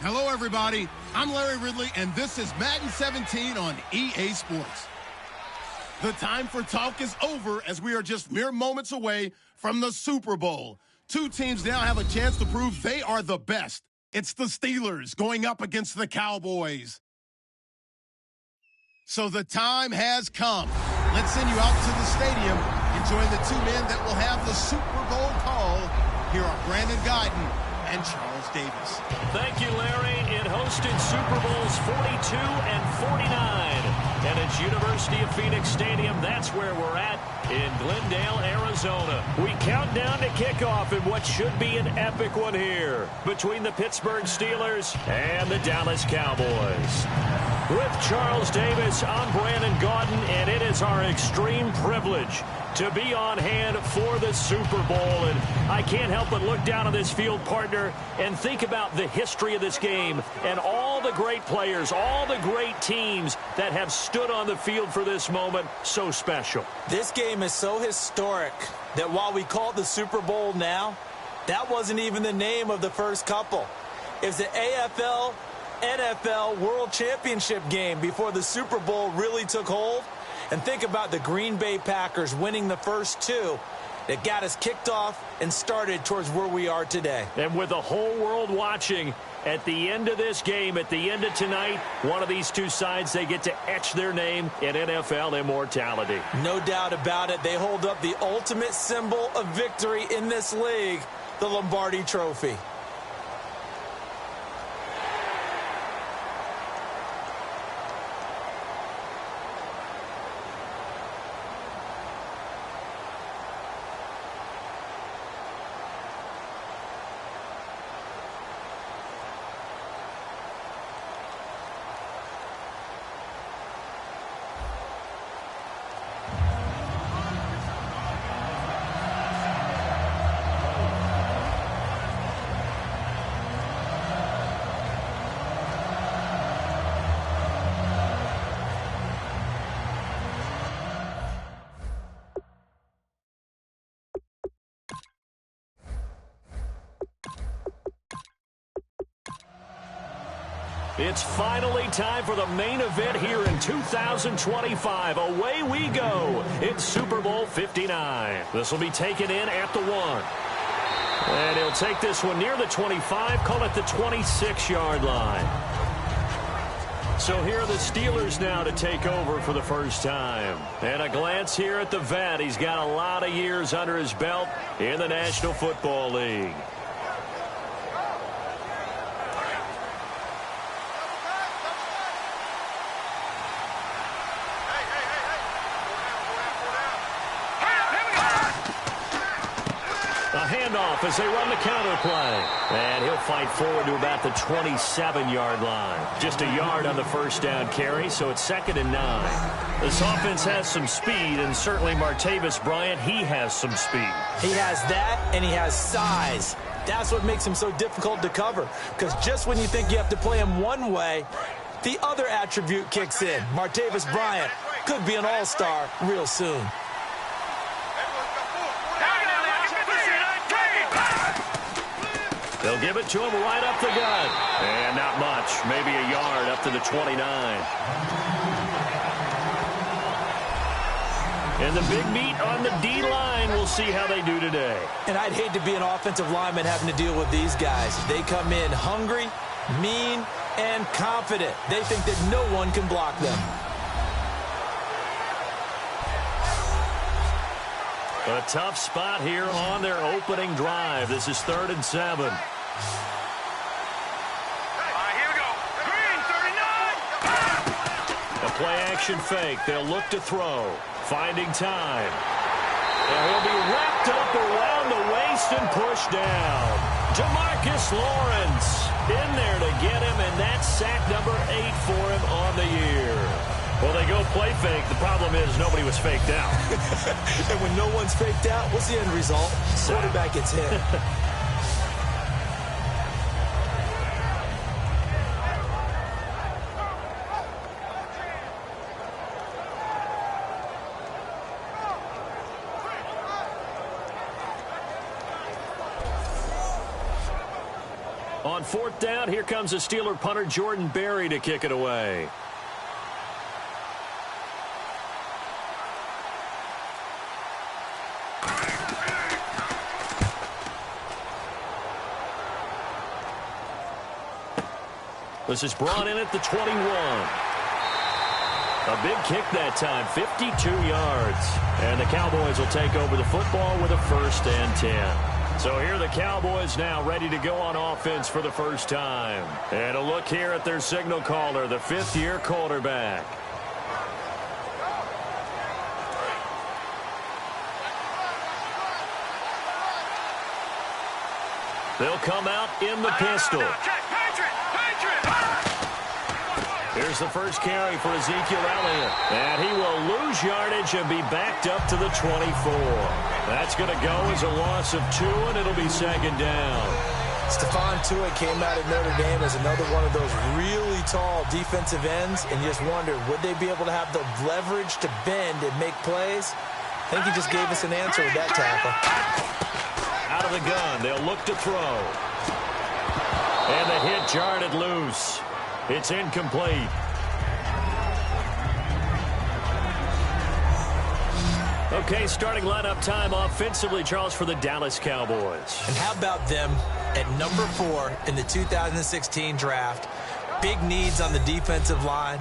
Hello, everybody. I'm Larry Ridley, and this is Madden 17 on EA Sports. The time for talk is over as we are just mere moments away from the Super Bowl. Two teams now have a chance to prove they are the best. It's the Steelers going up against the Cowboys. So the time has come. Let's send you out to the stadium and join the two men that will have the Super Bowl call. Here are Brandon Guyton and Charles Davis. Thank you, Larry. It hosted Super Bowls 42 and 49. And it's University of Phoenix Stadium. That's where we're at in Glendale, Arizona. We count down to kickoff in what should be an epic one here between the Pittsburgh Steelers and the Dallas Cowboys. With Charles Davis, I'm Brandon Guyton, and it is our extreme privilege to be on hand for the Super Bowl. And I can't help but look down on this field, partner, and think about the history of this game and all the great players, all the great teams that have stood on the field for this moment. So special. This game is so historic that while we call it the Super Bowl now, that wasn't even the name of the first couple. It's the AFL NFL World Championship game before the Super Bowl really took hold. And think about the Green Bay Packers winning the first two that got us kicked off and started towards where we are today. And with the whole world watching, at the end of this game, at the end of tonight, one of these two sides, they get to etch their name in NFL immortality. No doubt about it. They hold up the ultimate symbol of victory in this league, the Lombardi Trophy. It's finally time for the main event here in 2025. Away we go. It's Super Bowl 59. This will be taken in at the 1. And he'll take this one near the 25, call it the 26-yard line. So here are the Steelers now to take over for the first time. And a glance here at the vet. He's got a lot of years under his belt in the National Football League. As they run the counter play. And he'll fight forward to about the 27-yard line. Just a yard on the first down carry, so it's 2nd and 9. This offense has some speed, and certainly Martavis Bryant, he has some speed. He has that, and he has size. That's what makes him so difficult to cover. Because just when you think you have to play him one way, the other attribute kicks in. Martavis Bryant could be an all-star real soon. They'll give it to him right up the gut. And not much. Maybe a yard up to the 29. And the big meat on the D-line. We'll see how they do today. And I'd hate to be an offensive lineman having to deal with these guys. They come in hungry, mean, and confident. They think that no one can block them. A tough spot here on their opening drive. This is 3rd and 7. Here we go. Green, 39. A play-action fake. They'll look to throw. Finding time. And he'll be wrapped up around the waist and pushed down. Jamarcus Lawrence in there to get him, and that's sack number 8 for him on the year. Well, they go play fake. The problem is nobody was faked out. And when no one's faked out, what's the end result? Quarterback gets hit. On fourth down, here comes the Steeler punter Jordan Berry to kick it away. This is brought in at the 21. A big kick that time, 52 yards. And the Cowboys will take over the football with a 1st and 10. So here are the Cowboys now ready to go on offense for the first time. And a look here at their signal caller, the 5th-year quarterback. They'll come out in the pistol. Here's the first carry for Ezekiel Elliott. And he will lose yardage and be backed up to the 24. That's going to go as a loss of 2, and it'll be 2nd down. Stephon Tuitt came out of Notre Dame as another one of those really tall defensive ends, and you just wondered, would they be able to have the leverage to bend and make plays? I think he just gave us an answer with that tackle. Out of the gun, they'll look to throw. And the hit jarred it loose. It's incomplete. Okay, starting lineup time offensively, Charles, for the Dallas Cowboys. And how about them at number 4 in the 2016 draft? Big needs on the defensive line,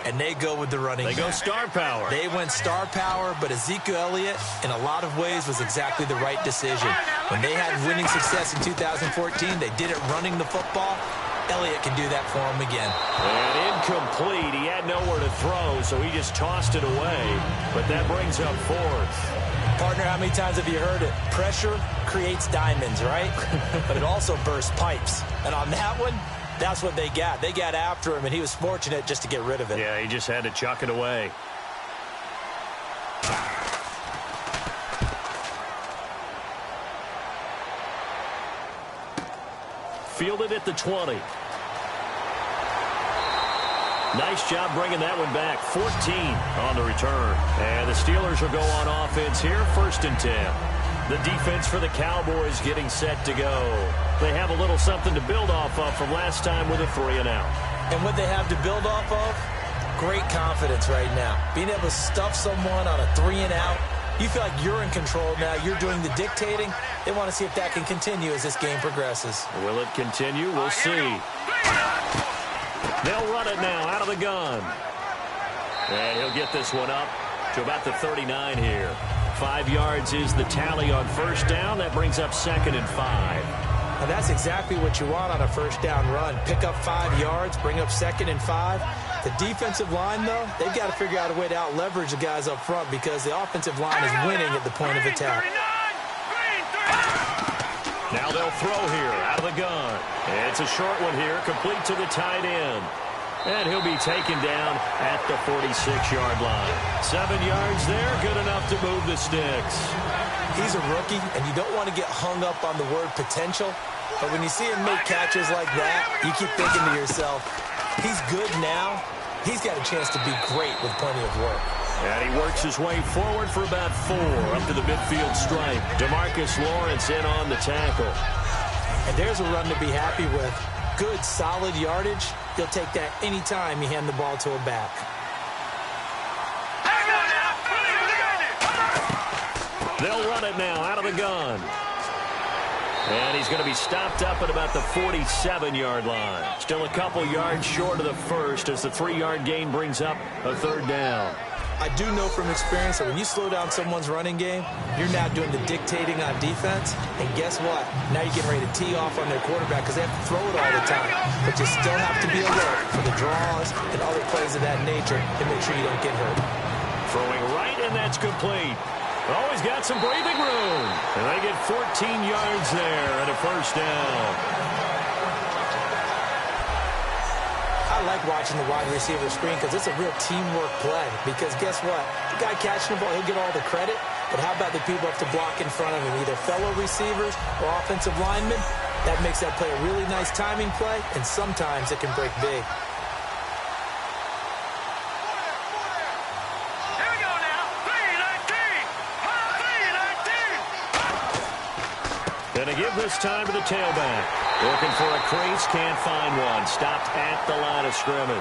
and they go with the running back. They go star power. They went star power, but Ezekiel Elliott, in a lot of ways, was exactly the right decision. When they had winning success in 2014, they did it running the football. Elliott can do that for him again. And incomplete. He had nowhere to throw, so he just tossed it away. But that brings up 4th. Partner, how many times have you heard it? Pressure creates diamonds, right? But it also bursts pipes. And on that one, that's what they got. They got after him, and he was fortunate just to get rid of it. Yeah, he just had to chuck it away. Fielded at the 20. Nice job bringing that one back. 14 on the return. And the Steelers will go on offense here, 1st and 10. The defense for the Cowboys getting set to go. They have a little something to build off of from last time with a 3-and-out. And what they have to build off of? Great confidence right now. Being able to stuff someone on a 3-and-out. You feel like you're in control now. You're doing the dictating. They want to see if that can continue as this game progresses. Will it continue? We'll see. They'll run it now out of the gun. And he'll get this one up to about the 39 here. 5 yards is the tally on 1st down. That brings up 2nd and 5. And that's exactly what you want on a 1st down run. Pick up 5 yards, bring up 2nd and 5. The defensive line, though, they've got to figure out a way to out-leverage the guys up front because the offensive line is winning at the point of attack. Now they'll throw here out of the gun. It's a short one here, complete to the tight end. And he'll be taken down at the 46-yard line. 7 yards there, good enough to move the sticks. He's a rookie, and you don't want to get hung up on the word potential. But when you see him make catches like that, you keep thinking to yourself, he's good now. He's got a chance to be great with plenty of work. And he works his way forward for about 4 up to the midfield stripe. DeMarcus Lawrence in on the tackle. And there's a run to be happy with. Good, solid yardage. He'll take that any time you hand the ball to a back. They'll run it now out of the gun. And he's going to be stopped up at about the 47-yard line. Still a couple yards short of the first as the 3-yard gain brings up a 3rd down. I do know from experience that when you slow down someone's running game, you're now doing the dictating on defense. And guess what? Now you're getting ready to tee off on their quarterback because they have to throw it all the time. But you still have to be alert for the draws and other plays of that nature to make sure you don't get hurt. Throwing right, and that's complete. Oh, he's got some breathing room. And they get 14 yards there and a 1st down. I like watching the wide receiver screen because it's a real teamwork play. Because guess what? The guy catching the ball, he'll get all the credit. But how about the people who have to block in front of him, either fellow receivers or offensive linemen? That makes that play a really nice timing play, and sometimes it can break big. And they give this time to the tailback. Looking for a crease, can't find one. Stopped at the line of scrimmage.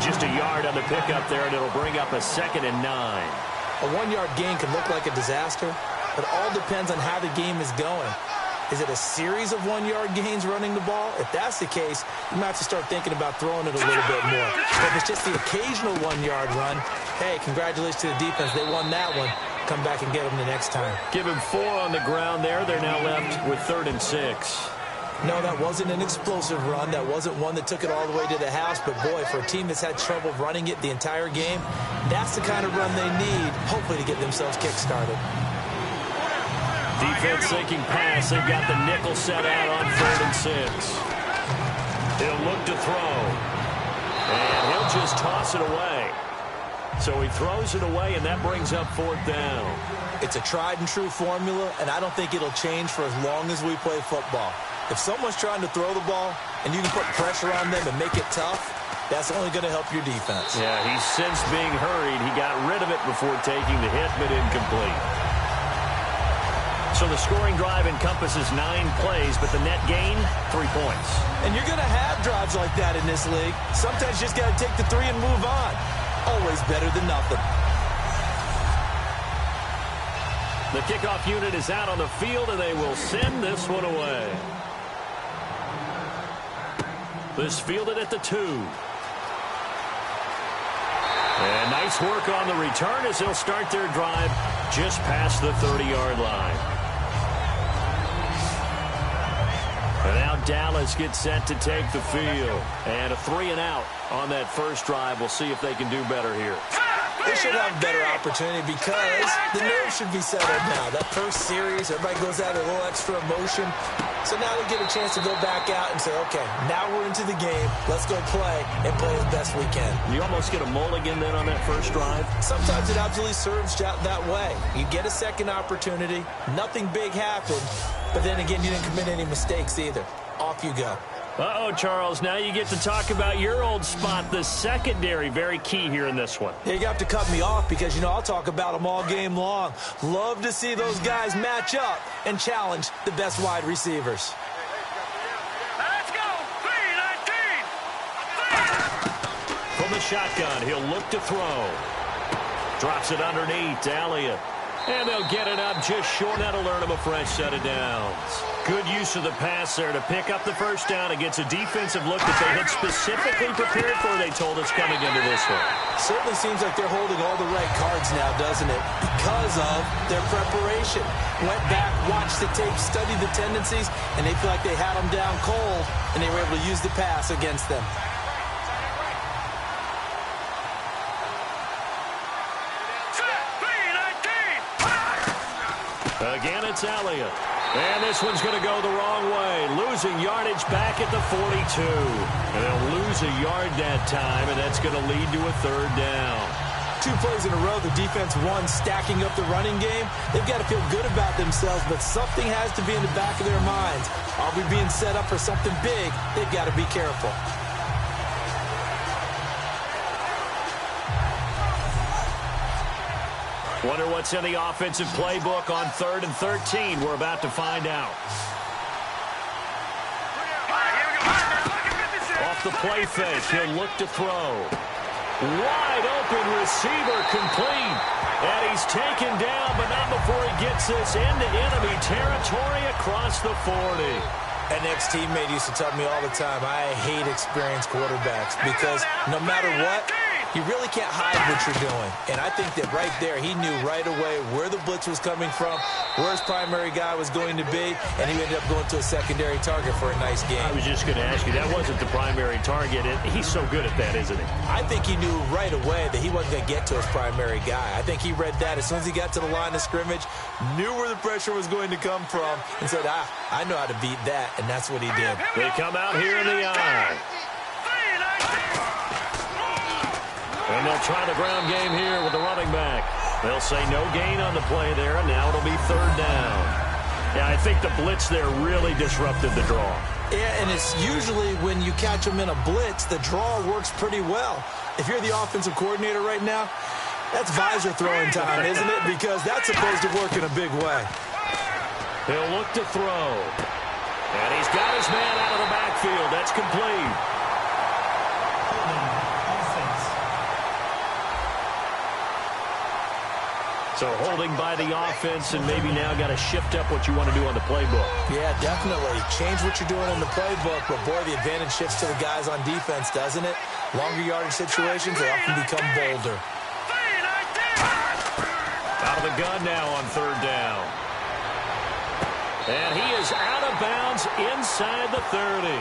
Just a yard on the pickup there, and it'll bring up a 2nd and 9. A 1-yard gain can look like a disaster, but it all depends on how the game is going. Is it a series of 1-yard gains running the ball? If that's the case, you might have to start thinking about throwing it a little bit more. If it's just the occasional 1-yard run, hey, congratulations to the defense. They won that one. Come back and get them the next time. Give him 4 on the ground there. They're now left with 3rd and 6. No, that wasn't an explosive run. That wasn't one that took it all the way to the house. But, boy, for a team that's had trouble running it the entire game, that's the kind of run they need, hopefully, to get themselves kick-started. Defense sinking pass. They've got the nickel set out on 3rd and 6. He'll look to throw. And he'll just toss it away. So he throws it away, and that brings up 4th down. It's a tried-and-true formula, and I don't think it'll change for as long as we play football. If someone's trying to throw the ball and you can put pressure on them and make it tough, that's only going to help your defense. Yeah, he's sensed being hurried. He got rid of it before taking the hit, but incomplete. So the scoring drive encompasses 9 plays, but the net gain, 3 points. And you're going to have drives like that in this league. Sometimes you just got to take the 3 and move on. Always better than nothing. The kickoff unit is out on the field, and they will send this one away. This fielded at the 2. And nice work on the return as they'll start their drive just past the 30-yard line. And now Dallas gets set to take the field. And a 3 and out on that first drive. We'll see if they can do better here. They should have a better opportunity because the nerves should be settled now. That first series, everybody goes out with a little extra emotion. So now they get a chance to go back out and say, okay, now we're into the game. Let's go play and play as best we can. You almost get a mulligan then on that first drive? Sometimes it absolutely serves that way. You get a second opportunity. Nothing big happened. But then again, you didn't commit any mistakes either. Off you go. Uh-oh, Charles. Now you get to talk about your old spot, the secondary. Very key here in this one. Yeah, you have to cut me off because, you know, I'll talk about them all game long. Love to see those guys match up and challenge the best wide receivers. Let's go. 3-19. From the shotgun, he'll look to throw. Drops it underneath to Elliott. And they'll get it up just short. That'll earn him a fresh set of downs. Good use of the pass there to pick up the first down against a defensive look that they had specifically prepared for, they told us, coming into this one. Certainly seems like they're holding all the right cards now, doesn't it? Because of their preparation. Went back, watched the tape, studied the tendencies, and they feel like they had them down cold, and they were able to use the pass against them. Again, it's Elliott. And this one's going to go the wrong way. Losing yardage back at the 42. And they'll lose a yard that time, and that's going to lead to a 3rd down. 2 plays in a row, the defense won, stacking up the running game. They've got to feel good about themselves, but something has to be in the back of their minds. Are we being set up for something big? They've got to be careful. Wonder what's in the offensive playbook on 3rd and 13. We're about to find out. Off the play fake, he'll look to throw. Wide open receiver complete. And he's taken down, but not before he gets this into enemy territory across the 40. An ex-teammate used to tell me all the time, I hate experienced quarterbacks because no matter what, you really can't hide what you're doing. And I think that right there, he knew right away where the blitz was coming from, where his primary guy was going to be, and he ended up going to a secondary target for a nice game. I was just going to ask you, that wasn't the primary target. He's so good at that, isn't he? I think he knew right away that he wasn't going to get to his primary guy. I think he read that as soon as he got to the line of scrimmage, knew where the pressure was going to come from, and said, I know how to beat that, and that's what he did. They come out here in the eye. And they'll try the ground game here with the running back. They'll say no gain on the play there, and now it'll be 3rd down. Yeah, I think the blitz there really disrupted the draw. Yeah, and it's usually when you catch them in a blitz, the draw works pretty well. If you're the offensive coordinator right now, that's visor throwing time, isn't it? Because that's supposed to work in a big way. He'll look to throw. And he's got his man out of the backfield. That's complete. So holding by the offense, and maybe now got to shift up what you want to do on the playbook. Yeah, definitely. Change what you're doing in the playbook, but boy, the advantage shifts to the guys on defense, doesn't it? Longer yardage situations, they often become bolder. Out of the gun now on third down. And he is out of bounds inside the 30.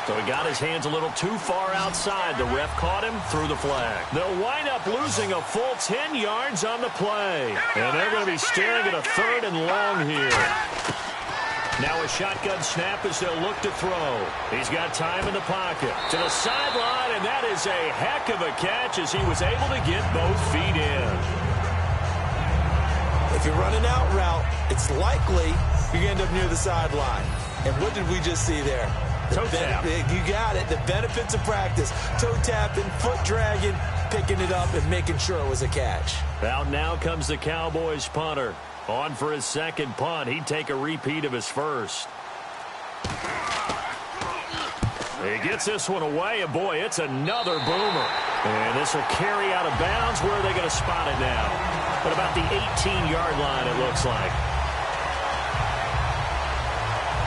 So he got his hands a little too far outside. The ref caught him, threw the flag. They'll wind up losing a full 10 yards on the play. And they're going to be staring at a third and long here. Now a shotgun snap as they'll look to throw. He's got time in the pocket. To the sideline, and that is a heck of a catch as he was able to get both feet in. If you're running out route, it's likely you're going to end up near the sideline. And what did we just see there? Toe tap. You got it. The benefits of practice. Toe tapping, foot dragging, picking it up, and making sure it was a catch. Out now comes the Cowboys punter. On for his second punt. He'd take a repeat of his first. He gets this one away, and boy, it's another boomer. And this will carry out of bounds. Where are they going to spot it now? At about the 18-yard line, it looks like.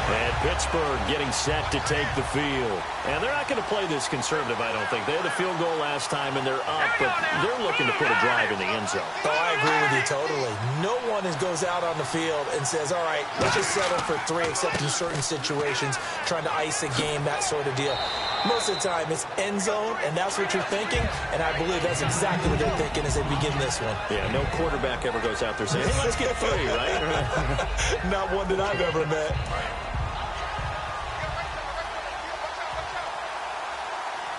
And Pittsburgh getting set to take the field. And they're not going to play this conservative, I don't think. They had the field goal last time, and they're up, but they're looking to put a drive in the end zone. Oh, I agree with you totally. No one goes out on the field and says, all right, let's just settle for 3, except in certain situations, trying to ice a game, that sort of deal. Most of the time, it's end zone, and that's what you're thinking, and I believe that's exactly what they're thinking as they begin this one. Yeah, no quarterback ever goes out there saying, hey, let's get 3, right? Not one that I've ever met.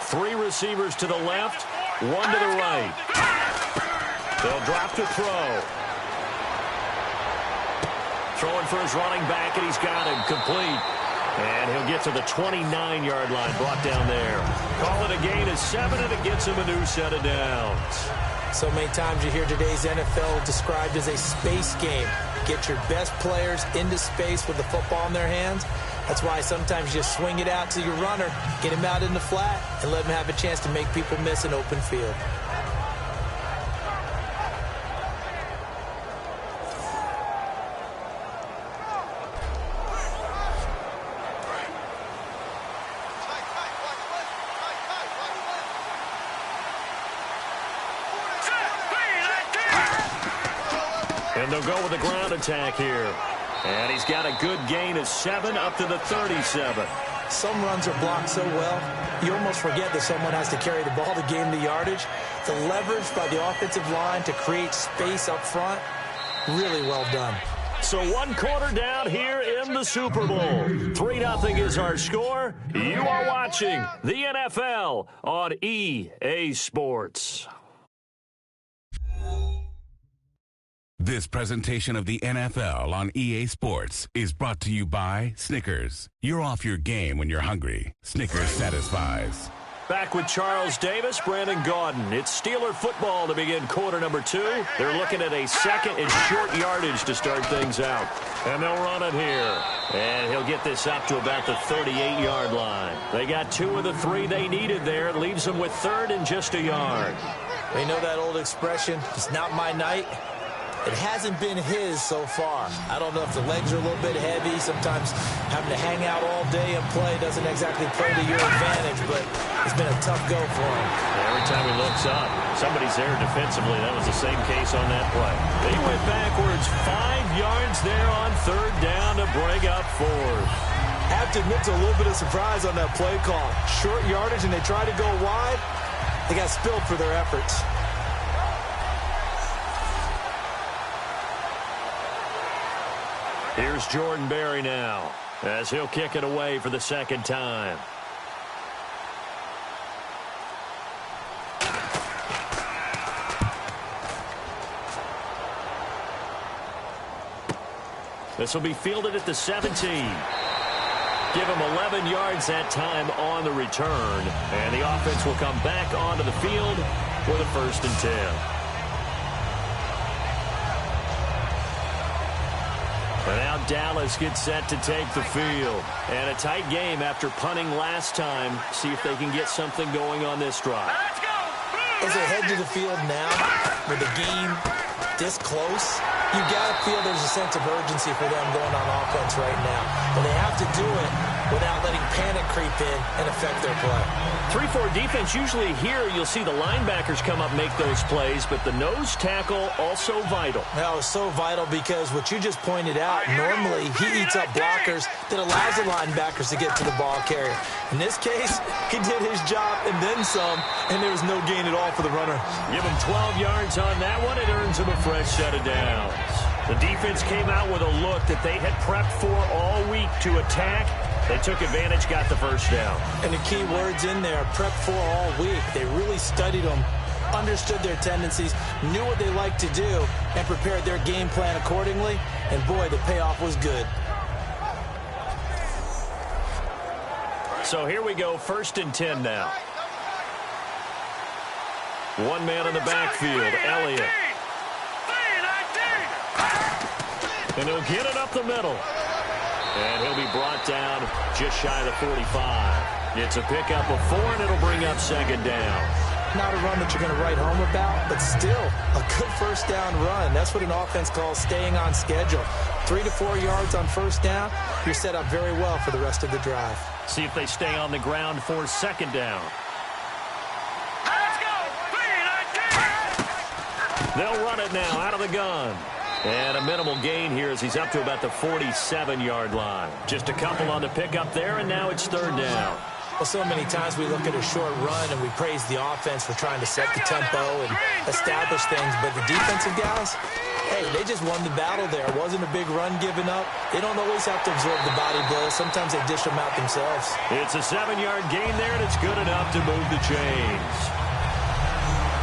Three receivers to the left, one to the right. They'll drop to throw. Throwing for his running back, and he's got him complete. And he'll get to the 29-yard line, brought down there. Call it a gain of 7, and it gets him a new set of downs. So many times you hear today's NFL described as a space game. Get your best players into space with the football in their hands. That's why sometimes you just swing it out to your runner, get him out in the flat, and let him have a chance to make people miss an open field. And they'll go with a ground attack here. And he's got a good gain of 7 up to the 37. Some runs are blocked so well, you almost forget that someone has to carry the ball to gain the yardage. The leverage by the offensive line to create space up front, really well done. So 1 quarter down here in the Super Bowl. 3-0 is our score. You are watching the NFL on EA Sports. This presentation of the NFL on EA Sports is brought to you by Snickers. You're off your game when you're hungry. Snickers satisfies. Back with Charles Davis, Brandon Gaudin. It's Steeler football to begin quarter number 2. They're looking at a second and short yardage to start things out. And they'll run it here. And he'll get this up to about the 38-yard line. They got 2 of the 3 they needed there. It leaves them with 3rd and just a yard. They know that old expression, it's not my night. It hasn't been his so far. I don't know if the legs are a little bit heavy. Sometimes having to hang out all day and play doesn't exactly play to your advantage, but it's been a tough go for him. Every time he looks up, somebody's there defensively. That was the same case on that play. They went backwards 5 yards there on 3rd down to bring up 4th. I have to admit to a little bit of surprise on that play call. Short yardage, and they try to go wide. They got spilled for their efforts. Here's Jordan Berry now, as he'll kick it away for the second time. This will be fielded at the 17. Give him 11 yards that time on the return. And the offense will come back onto the field with a 1st and 10. Dallas gets set to take the field. And a tight game after punting last time. See if they can get something going on this drive. Let's go. As they head to the field now, with the game this close, you got to feel there's a sense of urgency for them going on offense right now. But they have to do it without letting panic creep in and affect their play. 3-4 defense, usually here you'll see the linebackers come up make those plays, but the nose tackle also vital. That was so vital because what you just pointed out, normally he eats up blockers that allows the linebackers to get to the ball carrier. In this case, he did his job and then some, and there was no gain at all for the runner. Give him 12 yards on that one. It earns him a fresh set of downs. The defense came out with a look that they had prepped for all week to attack. They took advantage, got the first down. And the key words in there, prep for all week. They really studied them, understood their tendencies, knew what they liked to do, and prepared their game plan accordingly. And boy, the payoff was good. So here we go, 1st and 10 now. One man in the backfield, Elliott. And he'll get it up the middle. And he'll be brought down just shy of the 45. It's a pickup of 4, and it'll bring up 2nd down. Not a run that you're going to write home about, but still a good first down run. That's what an offense calls staying on schedule. 3 to 4 yards on first down, you're set up very well for the rest of the drive. See if they stay on the ground for 2nd down. Let's go. They'll run it now out of the gun. And a minimal gain here as he's up to about the 47-yard line. Just a couple on the pickup there, and now it's 3rd down. Well, so many times we look at a short run and we praise the offense for trying to set the tempo and establish things, but the defensive guys, hey, they just won the battle there. It wasn't a big run given up. They don't always have to absorb the body blows. Sometimes they dish them out themselves. It's a 7-yard gain there, and it's good enough to move the chains.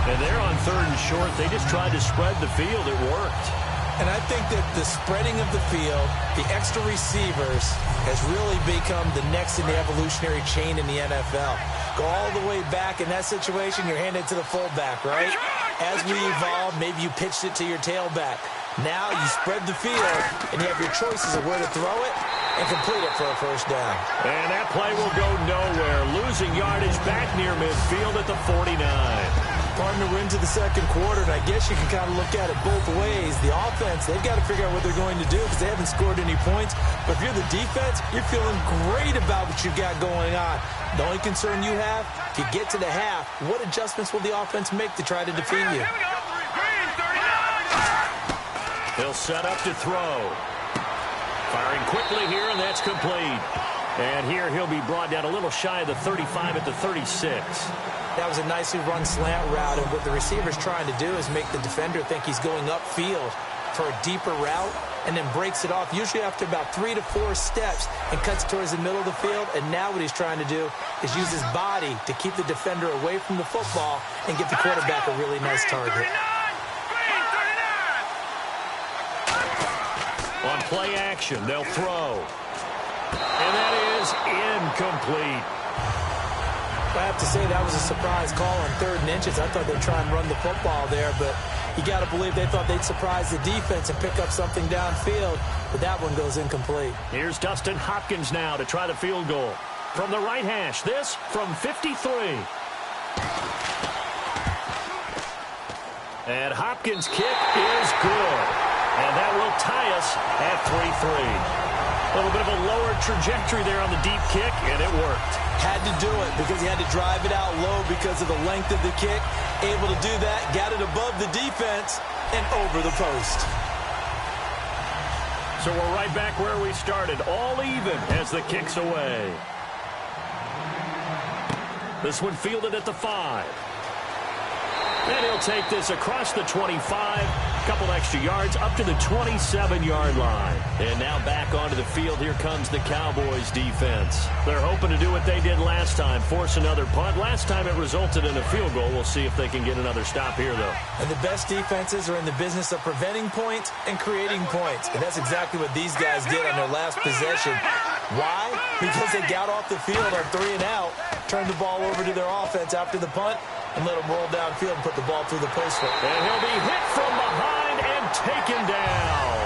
And they're on 3rd and short. They just tried to spread the field. It worked. And I think that the spreading of the field, the extra receivers, has really become the next in the evolutionary chain in the NFL. Go all the way back in that situation, you're handed to the fullback, right? As we evolve, maybe you pitched it to your tailback. Now you spread the field, and you have your choices of where to throw it and complete it for a first down. And that play will go nowhere. Losing yardage back near midfield at the 49. Partner, we're into the 2nd quarter, and I guess you can kind of look at it both ways. The offense, they've got to figure out what they're going to do because they haven't scored any points. But if you're the defense, you're feeling great about what you got going on. The only concern you have, if you get to the half, what adjustments will the offense make to try to defeat you? He'll set up to throw. Firing quickly here, and that's complete. And here he'll be brought down a little shy of the 35 at the 36. That was a nicely run slant route, and what the receiver's trying to do is make the defender think he's going upfield for a deeper route and then breaks it off, usually after about 3 to 4 steps, and cuts towards the middle of the field. And now what he's trying to do is use his body to keep the defender away from the football and give the quarterback a really nice target. On play action, they'll throw. And that is incomplete. I have to say that was a surprise call on 3rd and inches. I thought they'd try and run the football there, but you got to believe they thought they'd surprise the defense and pick up something downfield, but that one goes incomplete. Here's Dustin Hopkins now to try the field goal. From the right hash, this from 53. And Hopkins' kick is good. And that will tie us at 3-3. A little bit of a lower trajectory there on the deep kick, and it worked. Had to do it because he had to drive it out low because of the length of the kick. Able to do that, got it above the defense and over the post. So we're right back where we started, all even as the kick's away. This one fielded at the 5. And he'll take this across the 25, couple extra yards up to the 27-yard line. And now back onto the field, here comes the Cowboys defense. They're hoping to do what they did last time, force another punt. Last time it resulted in a field goal. We'll see if they can get another stop here, though. And the best defenses are in the business of preventing points and creating points. And that's exactly what these guys did on their last possession. Why? Because they got off the field on 3 and out, turned the ball over to their offense after the punt, and let him roll downfield and put the ball through the post. And he'll be hit from behind and taken down.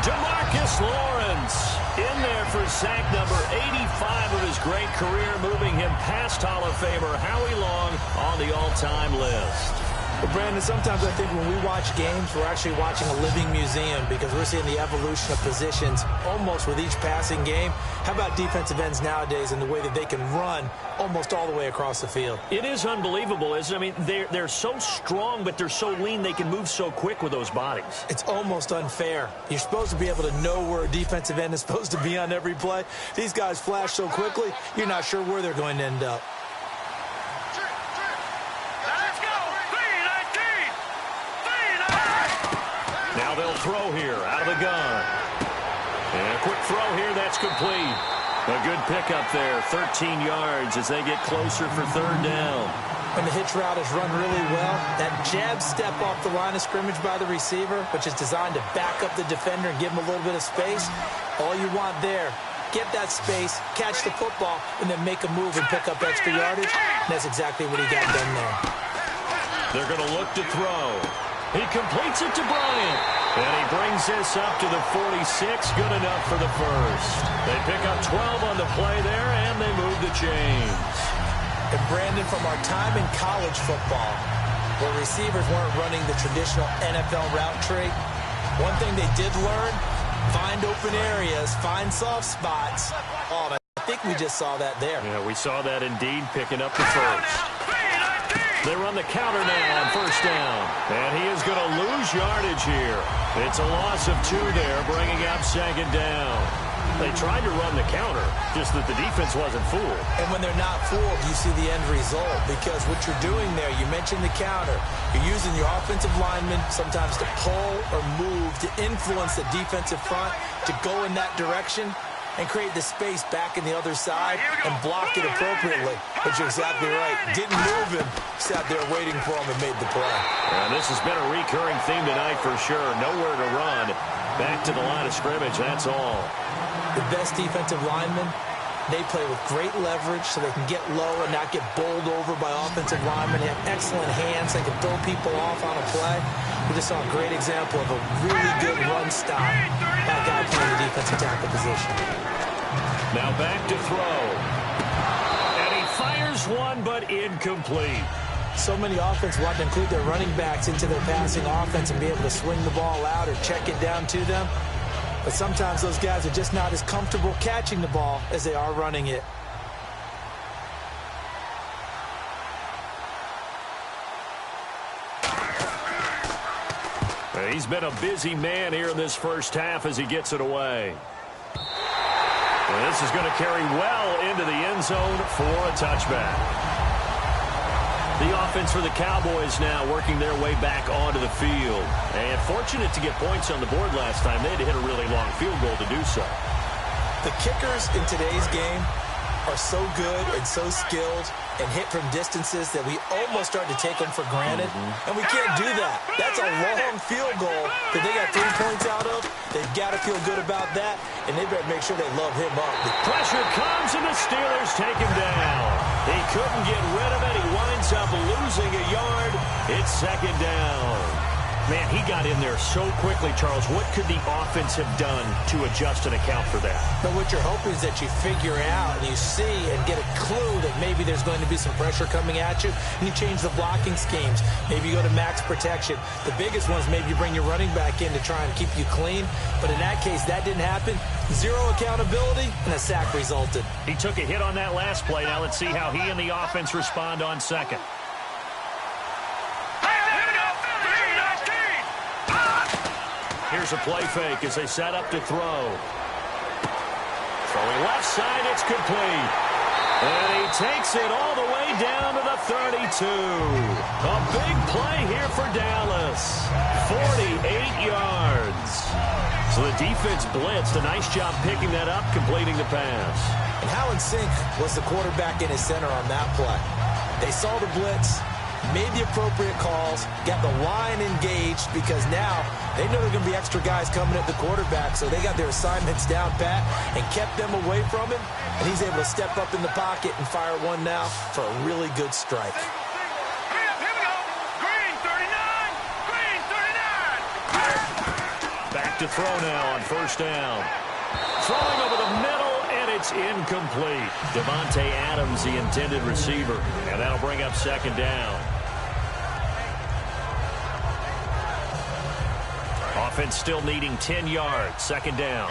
DeMarcus Marcus Lawrence in there for sack number 85 of his great career, moving him past Hall of Famer Howie Long on the all-time list. But Brandon, sometimes I think when we watch games, we're actually watching a living museum because we're seeing the evolution of positions almost with each passing game. How about defensive ends nowadays and the way that they can run almost all the way across the field? It is unbelievable, isn't it? I mean, they're so strong, but they're so lean, they can move so quick with those bodies. It's almost unfair. You're supposed to be able to know where a defensive end is supposed to be on every play. These guys flash so quickly, you're not sure where they're going to end up. Now they'll throw here out of the gun. And a quick throw here, that's complete. A good pickup there, 13 yards as they get closer for third down. When the hitch route is run really well, that jab step off the line of scrimmage by the receiver, which is designed to back up the defender and give him a little bit of space, all you want there, get that space, catch the football, and then make a move and pick up extra yardage. And that's exactly what he got done there. They're going to look to throw. He completes it to Bryant. And he brings this up to the 46. Good enough for the first. They pick up 12 on the play there, and they move the chains. And Brandon, from our time in college football, where receivers weren't running the traditional NFL route tree, one thing they did learn, find open areas, find soft spots. Oh, I think we just saw that there. Yeah, we saw that indeed, picking up the first. They run the counter now on first down. And he is going to lose yardage here. It's a loss of 2 there, bringing up second down. They tried to run the counter, just that the defense wasn't fooled. And when they're not fooled, you see the end result. Because what you're doing there, you mentioned the counter. You're using your offensive linemen sometimes to pull or move, to influence the defensive front, to go in that direction, and create the space back in the other side and block it appropriately. But you're exactly right. Didn't move him, sat there waiting for him and made the play. And this has been a recurring theme tonight for sure. Nowhere to run. Back to the line of scrimmage, that's all. The best defensive linemen, they play with great leverage so they can get low and not get bowled over by offensive linemen. They have excellent hands. They can throw people off on a play. We just saw a great example of a really good run stop by a guy playing the defensive tackle position. Now back to throw. And he fires one, but incomplete. So many offenses want to include their running backs into their passing offense and be able to swing the ball out or check it down to them. But sometimes those guys are just not as comfortable catching the ball as they are running it. He's been a busy man here in this first half as he gets it away. And this is going to carry well into the end zone for a touchback. The offense for the Cowboys now working their way back onto the field. And fortunate to get points on the board last time. They had to hit a really long field goal to do so. The kickers in today's game are so good and so skilled and hit from distances that we almost start to take them for granted. And we can't do that. That's a long field goal that they got 3 points out of. They've got to feel good about that, and they better make sure they love him up. The pressure comes, and the Steelers take him down. He couldn't get rid of it. He winds up losing a yard. It's second down. Man, he got in there so quickly, Charles. What could the offense have done to adjust and account for that? But what you're hoping is that you figure out and you see and get a clue that maybe there's going to be some pressure coming at you, and you change the blocking schemes. Maybe you go to max protection. The biggest one is maybe you bring your running back in to try and keep you clean. But in that case, that didn't happen. Zero accountability, and a sack resulted. He took a hit on that last play. Now let's see how he and the offense respond on second. Here's a play fake as they set up to throw. Throwing left side, it's complete. And he takes it all the way down to the 32. A big play here for Dallas. 48 yards. So the defense blitzed. A nice job picking that up, completing the pass. And how in sync was the quarterback in his center on that play? They saw the blitz, made the appropriate calls, got the line engaged because now they know there are going to be extra guys coming at the quarterback, so they got their assignments down pat and kept them away from him, and he's able to step up in the pocket and fire one now for a really good strike. Here we go. Green 39. Green 39. Back back to throw now on first down. Throwing over the middle, and it's incomplete. Davante Adams, the intended receiver, and that'll bring up second down. Offense still needing 10 yards. Second down.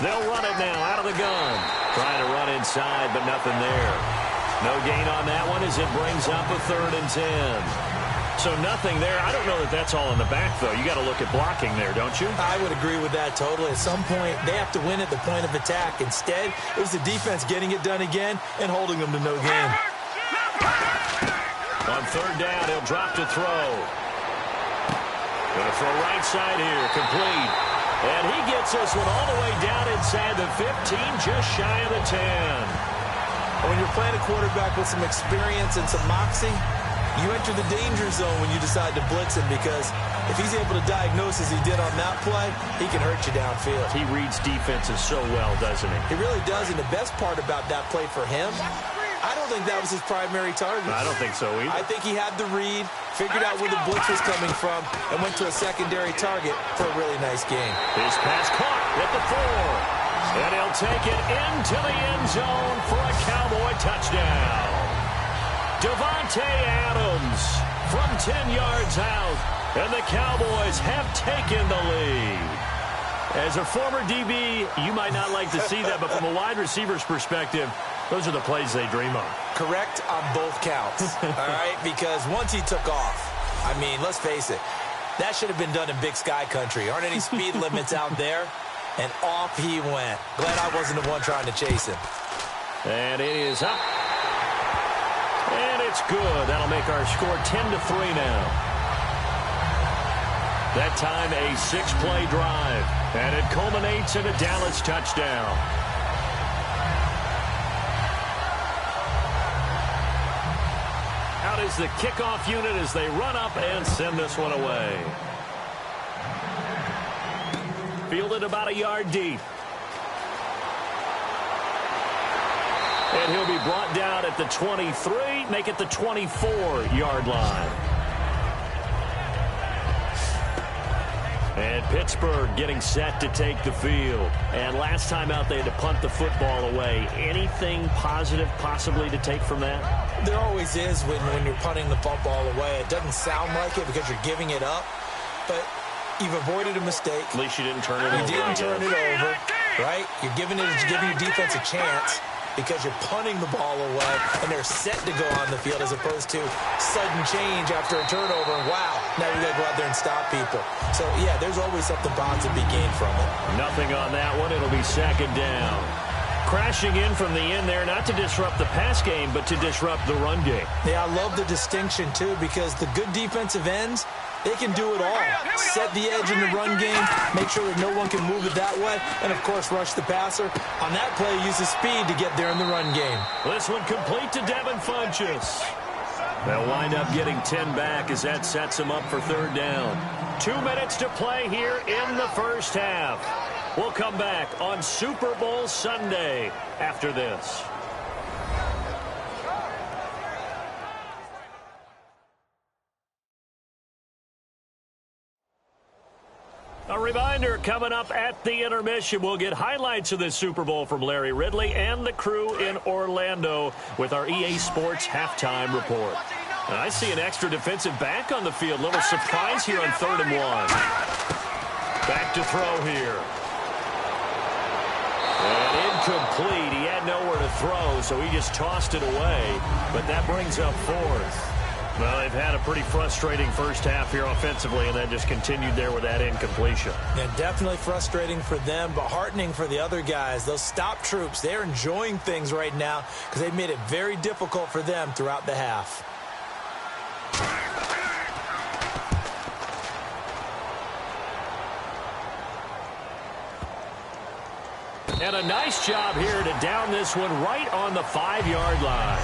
They'll run it now out of the gun. Trying to run inside, but nothing there. No gain on that one as it brings up a 3rd and 10. So nothing there. I don't know that that's all in the back, though. You got to look at blocking there, don't you? I would agree with that totally. At some point, they have to win at the point of attack. Instead, it was the defense getting it done again and holding them to no gain. On 3rd down, he'll drop to throw. Going to throw right side here, complete. And he gets this one all the way down inside the 15, just shy of the 10. When you're playing a quarterback with some experience and some moxie, you enter the danger zone when you decide to blitz him, because if he's able to diagnose as he did on that play, he can hurt you downfield. He reads defenses so well, doesn't he? He really does, and the best part about that play for him, I don't think that was his primary target. I don't think so either. I think he had the read, figured out where the blitz was coming from, and went to a secondary target for a really nice game. His pass caught at the 4. And he'll take it into the end zone for a Cowboy touchdown. Davante Adams from 10 yards out, and the Cowboys have taken the lead. As a former DB, you might not like to see that, but from a wide receiver's perspective, those are the plays they dream of. Correct on both counts, all right? Because once he took off, I mean, let's face it, that should have been done in Big Sky Country. Aren't any speed limits out there? And off he went. Glad I wasn't the one trying to chase him. And it is up. And it's good. That'll make our score 10-3 now. That time a 6-play drive. And it culminates in a Dallas touchdown. Out is the kickoff unit as they run up and send this one away. Fielded about a yard deep. And he'll be brought down at the 23, make it the 24-yard line. And Pittsburgh getting set to take the field. And last time out, they had to punt the football away. Anything positive possibly to take from that? There always is when you're punting the football away. It doesn't sound like it because you're giving it up, but you've avoided a mistake. At least you didn't turn it over. You didn't turn it over, right? You're giving your defense a chance because you're punting the ball away, and they're set to go on the field as opposed to sudden change after a turnover, and wow, now we got to go out there and stop people. So, yeah, there's always something positive to be gained from it. Nothing on that one. It'll be second down. Crashing in from the end there, not to disrupt the pass game, but to disrupt the run game. Yeah, I love the distinction, too, because the good defensive ends, they can do it all. Set the edge in the run game, make sure that no one can move it that way, and, of course, rush the passer. On that play, use the speed to get there in the run game. This one complete to Devin Funchess. They'll wind up getting 10 back as that sets them up for third down. 2 minutes to play here in the first half. We'll come back on Super Bowl Sunday after this. A reminder, coming up at the intermission, we'll get highlights of this Super Bowl from Larry Ridley and the crew in Orlando with our EA Sports halftime report. And I see an extra defensive back on the field. Little surprise here on 3rd and 1. Back to throw here. And incomplete. He had nowhere to throw, so he just tossed it away. But that brings up 4th. Well, they've had a pretty frustrating first half here offensively, and then just continued there with that incompletion. Yeah, definitely frustrating for them, but heartening for the other guys. Those stop troops, they're enjoying things right now because they've made it very difficult for them throughout the half. And a nice job here to down this one right on the 5-yard line.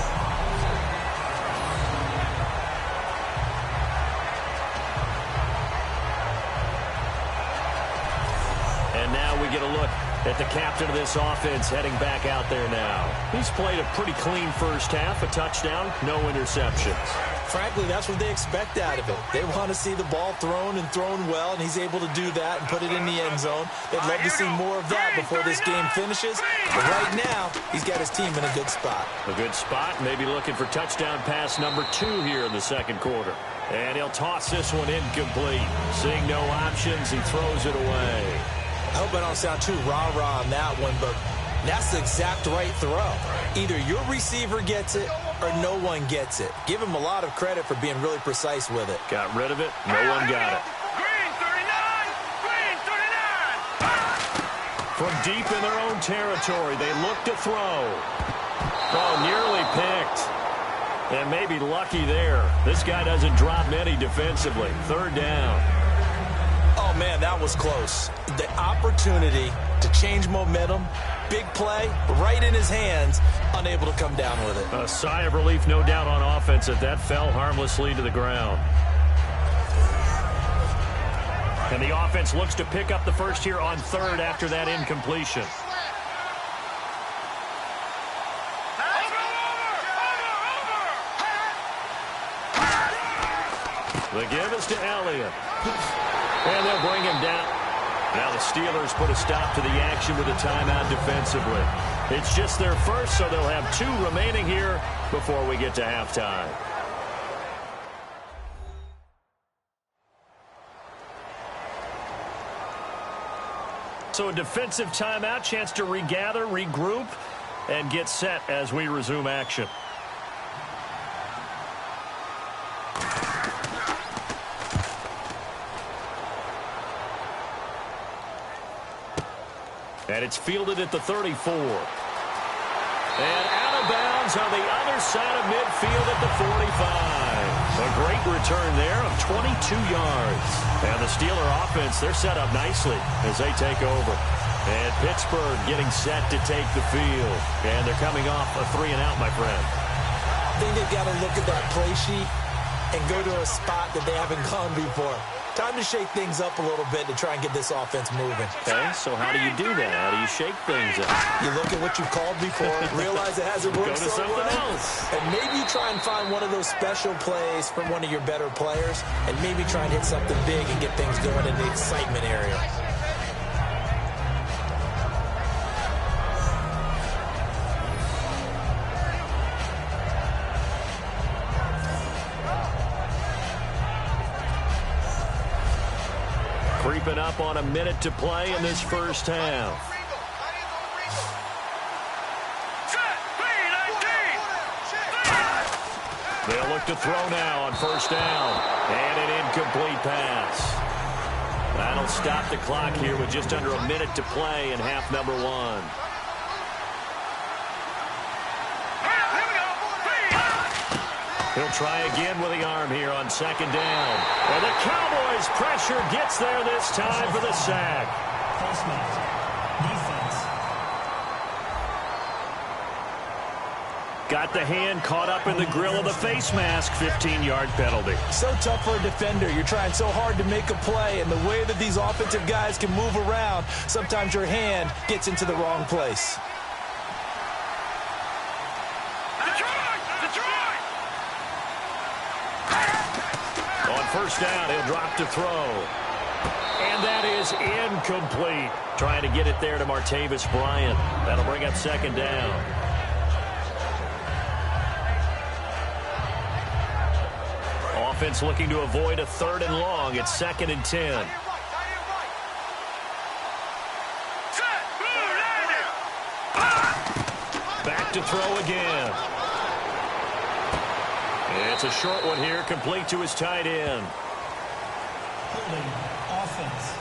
And now we get a look at the captain of this offense heading back out there now. He's played a pretty clean first half, a touchdown, no interceptions. Frankly, that's what they expect out of it. They want to see the ball thrown and thrown well, and he's able to do that and put it in the end zone. They'd love to see more of that before this game finishes. But right now, he's got his team in a good spot. A good spot, maybe looking for touchdown pass number 2 here in the second quarter. And he'll toss this one incomplete. Seeing no options, he throws it away. I hope I don't sound too rah-rah on that one, but that's the exact right throw. Either your receiver gets it or no one gets it. Give him a lot of credit for being really precise with it. Got rid of it. No one got it. Green 39! Green 39! From deep in their own territory, they look to throw. Oh, nearly picked. And maybe lucky there. This guy doesn't drop many defensively. Third down. Oh, man, that was close. The opportunity to change momentum, big play, right in his hands, unable to come down with it. A sigh of relief, no doubt, on offense that fell harmlessly to the ground. And the offense looks to pick up the first here on third after that incompletion. The give is to Elliott. And they'll bring him down. Now the Steelers put a stop to the action with a timeout defensively. It's just their first, so they'll have 2 remaining here before we get to halftime. So a defensive timeout, chance to regather, regroup, and get set as we resume action. And it's fielded at the 34. And out of bounds on the other side of midfield at the 45. A great return there of 22 yards. And the Steeler offense, they're set up nicely as they take over. And Pittsburgh getting set to take the field. And they're coming off a 3-and-out, my friend. I think they've got to look at that play sheet and go to a spot that they haven't gone before. Time to shake things up a little bit to try and get this offense moving. Okay, so how do you do that? How do you shake things up? You look at what you called before, realize it hasn't worked so well, and maybe you try and find one of those special plays from one of your better players, and maybe try and hit something big and get things going in the excitement area. Creeping up on a minute to play in this first half. They'll look to throw now on first down. And an incomplete pass. That'll stop the clock here with just under a minute to play in half number 1. He'll try again with the arm here on second down. And the Cowboys' pressure gets there this time for the sack. Got the hand caught up in the grill of the face mask. 15-yard penalty. So tough for a defender. You're trying so hard to make a play, and the way that these offensive guys can move around, sometimes your hand gets into the wrong place. First down, he'll drop to throw. And that is incomplete. Trying to get it there to Martavis Bryant. That'll bring up second down. Offense looking to avoid a 3rd and long. It's 2nd and 10. Back to throw again. It's a short one here, complete to his tight end. Offense.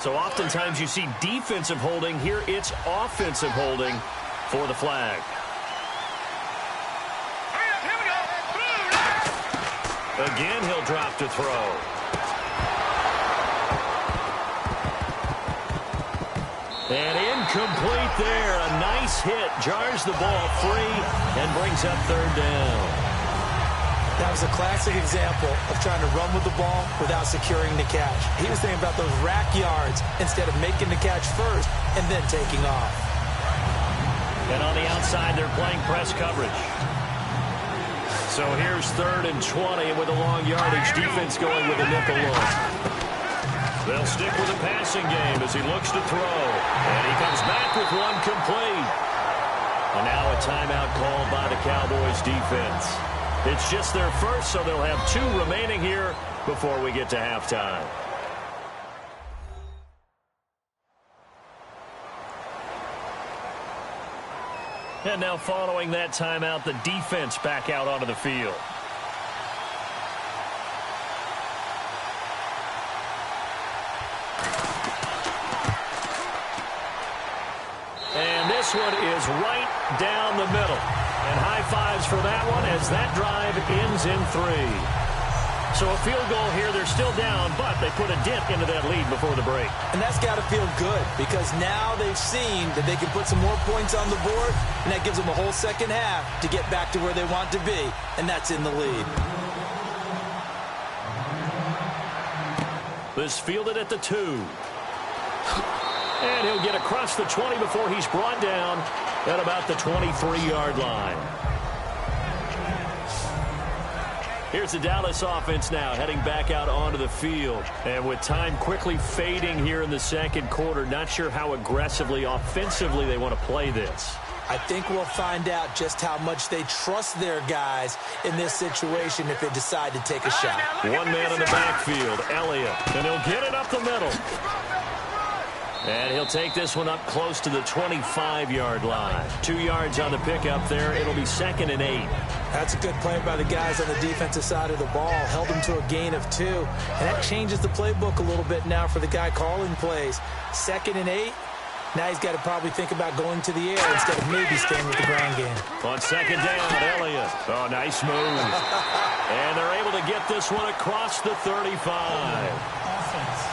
So oftentimes you see defensive holding. Here it's offensive holding for the flag. Again, he'll drop to throw. And incomplete there. A nice hit. Jars the ball free and brings up third down. That was a classic example of trying to run with the ball without securing the catch. He was thinking about those rack yards instead of making the catch first and then taking off. And on the outside, they're playing press coverage. So here's 3rd and 20, and with a long yardage, defense going with a nickel look. They'll stick with the passing game as he looks to throw. And he comes back with one complete. And now a timeout called by the Cowboys defense. It's just their first, so they'll have 2 remaining here before we get to halftime. And now following that timeout, the defense back out onto the field. And this one is right down the middle. And high fives for that one as that drive ends in 3. So a field goal here. They're still down, but they put a dent into that lead before the break. And that's got to feel good because now they've seen that they can put some more points on the board, and that gives them a whole second half to get back to where they want to be, and that's in the lead. This fielded at the 2. And he'll get across the 20 before he's brought down at about the 23-yard line. Here's the Dallas offense now heading back out onto the field. And with time quickly fading here in the second quarter, not sure how aggressively, offensively they want to play this. I think we'll find out just how much they trust their guys in this situation if they decide to take a shot. One man in the backfield, Elliott, and he'll get it up the middle. And he'll take this one up close to the 25-yard line. 2 yards on the pickup there. It'll be 2nd and 8. That's a good play by the guys on the defensive side of the ball. Held them to a gain of 2. And that changes the playbook a little bit now for the guy calling plays. 2nd and 8. Now he's got to probably think about going to the air instead of maybe staying with the ground game. On 2nd down, Elliott. Oh, nice move. And they're able to get this one across the 35. Offense.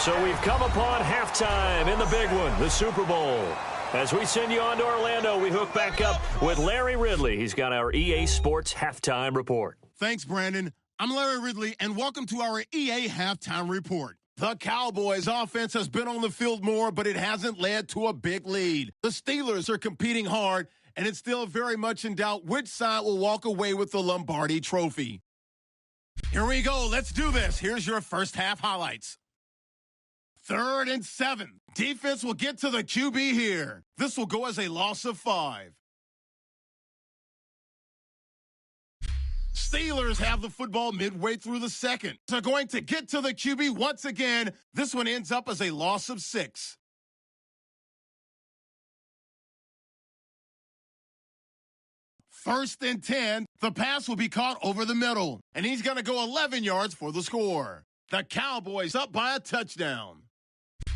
So we've come upon halftime in the big one, the Super Bowl. As we send you on to Orlando, we hook back up with Larry Ridley. He's got our EA Sports Halftime Report. Thanks, Brandon. I'm Larry Ridley, and welcome to our EA Halftime Report. The Cowboys' offense has been on the field more, but it hasn't led to a big lead. The Steelers are competing hard, and it's still very much in doubt which side will walk away with the Lombardi Trophy. Here we go. Let's do this. Here's your first half highlights. 3rd and 7. Defense will get to the QB here. This will go as a loss of 5. Steelers have the football midway through the second. They're going to get to the QB once again. This one ends up as a loss of 6. First and 10. The pass will be caught over the middle. And he's going to go 11 yards for the score. The Cowboys up by a touchdown.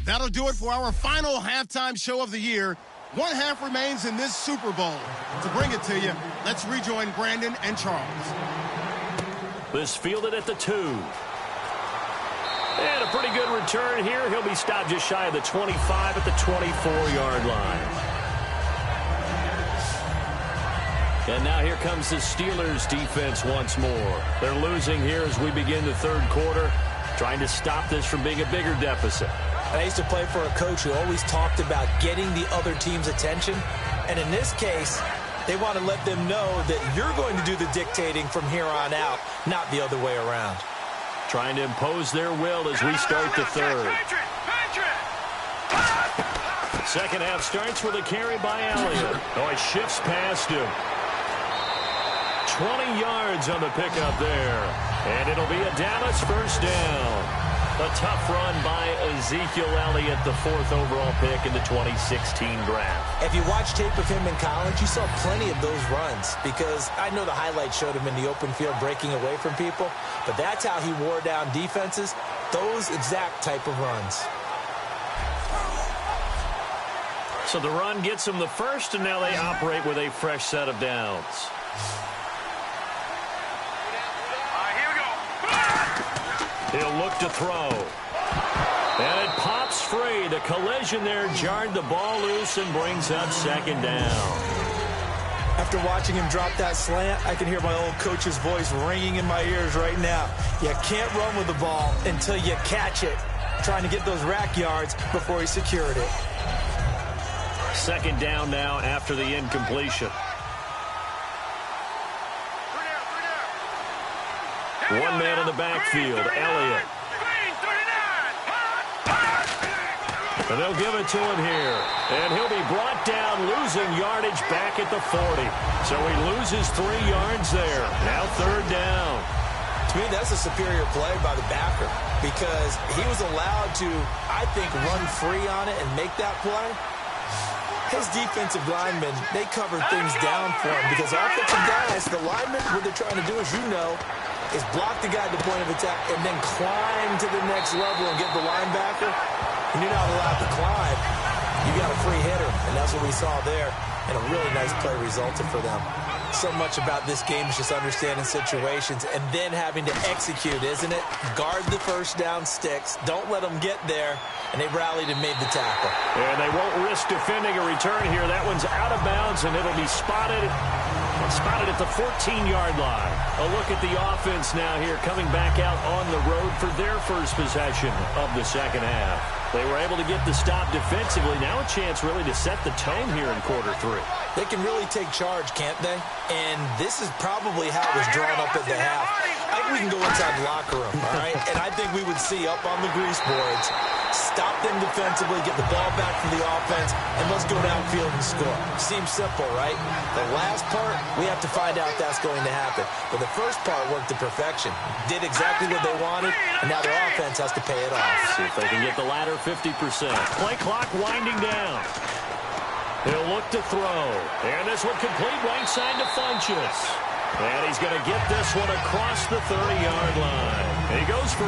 That'll do it for our final halftime show of the year. One half remains in this Super Bowl. To bring it to you, let's rejoin Brandon and Charles. This fielded at the 2. And a pretty good return here. He'll be stopped just shy of the 25 at the 24-yard line. And now here comes the Steelers defense once more. They're losing here as we begin the third quarter, trying to stop this from being a bigger deficit. I used to play for a coach who always talked about getting the other team's attention. And in this case, they want to let them know that you're going to do the dictating from here on out, not the other way around. Trying to impose their will as we start the third. Second half starts with a carry by Elliott. Oh, he shifts past him. 20 yards on the pickup there. And it'll be a Dallas first down. A tough run by Ezekiel Elliott, the 4th overall pick in the 2016 draft. If you watch tape of him in college, you saw plenty of those runs because I know the highlights showed him in the open field breaking away from people, but that's how he wore down defenses, those exact type of runs. So the run gets him the first, and now they operate with a fresh set of downs. He'll look to throw. And it pops free. The collision there jarred the ball loose and brings up second down. After watching him drop that slant, I can hear my old coach's voice ringing in my ears right now. You can't run with the ball until you catch it. Trying to get those rack yards before he secured it. Second down now after the incompletion. One man in the backfield, Elliott. And they'll give it to him here. And he'll be brought down, losing yardage back at the 40. So he loses 3 yards there. Now third down. To me, that's a superior play by the backer because he was allowed to, I think, run free on it and make that play. His defensive linemen, they covered things down for him because offensive guys, the linemen, what they're trying to do, as you know, is block the guy at the point of attack and then climb to the next level and get the linebacker. When you're not allowed to climb, you got a free hitter, and that's what we saw there, and a really nice play resulted for them. So much about this game is just understanding situations and then having to execute, isn't it? Guard the first down sticks. Don't let them get there, and they rallied and made the tackle. And they won't risk defending a return here. That one's out of bounds, and it'll be spotted at the 14-yard line. A look at the offense now here, coming back out on the road for their first possession of the second half. They were able to get the stop defensively. Now a chance really to set the tone here in quarter 3. They can really take charge, can't they? And this is probably how it was drawn up at the half. I think we can go inside the locker room, all right? And I think we would see up on the grease boards, stop them defensively, get the ball back for the offense, and let's go downfield and score. Seems simple, right? The last part, we have to find out if that's going to happen. But the first part worked to perfection. Did exactly what they wanted, and now their offense has to pay it off. See if they can get the latter 50%. Play clock winding down. He'll look to throw. And this one complete right side to Funchess. And he's going to get this one across the 30-yard line. He goes for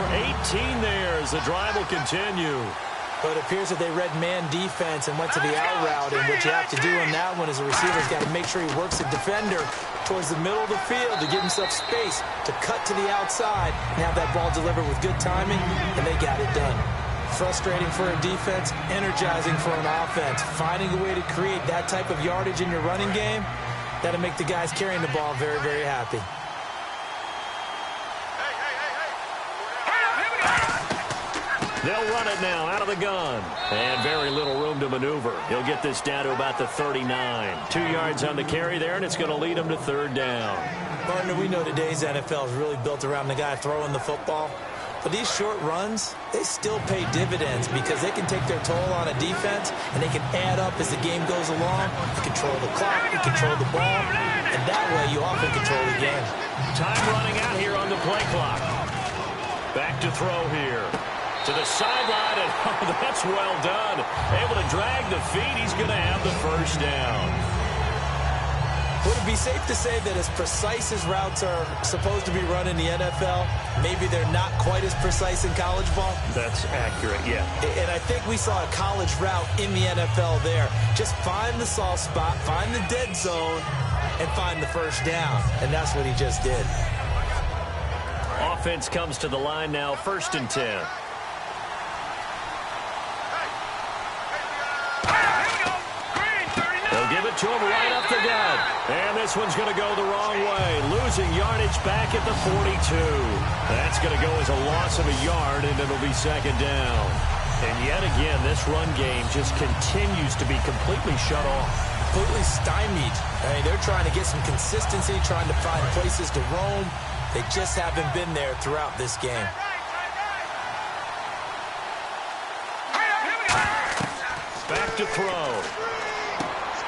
18 there as the drive will continue. But it appears that they read man defense and went to the out route. And what you have to do on that one is a receiver's got to make sure he works the defender towards the middle of the field to give himself space to cut to the outside and have that ball delivered with good timing, and they got it done. Frustrating for a defense, energizing for an offense. Finding a way to create that type of yardage in your running game, that'll make the guys carrying the ball very, very happy. They'll run it now out of the gun. And very little room to maneuver. He'll get this down to about the 39. 2 yards on the carry there, and it's going to lead him to third down. Partner, we know today's NFL is really built around the guy throwing the football. But these short runs, they still pay dividends because they can take their toll on a defense, and they can add up as the game goes along. You control the clock, you control the ball, and that way you often control the game. Time running out here on the play clock. Back to throw here. To the sideline, and oh, that's well done. Able to drag the feet. He's going to have the first down. Would it be safe to say that as precise as routes are supposed to be run in the NFL, maybe they're not quite as precise in college ball? That's accurate, yeah. And I think we saw a college route in the NFL there. Just find the soft spot, find the dead zone, and find the first down. And that's what he just did. Offense comes to the line now, 1st and 10. Give it to him right up the gut. And this one's going to go the wrong way. Losing yardage back at the 42. That's going to go as a loss of a yard, and it'll be second down. And yet again, this run game just continues to be completely shut off. Completely stymied. I mean, they're trying to get some consistency, trying to find places to roam. They just haven't been there throughout this game. Back to throw.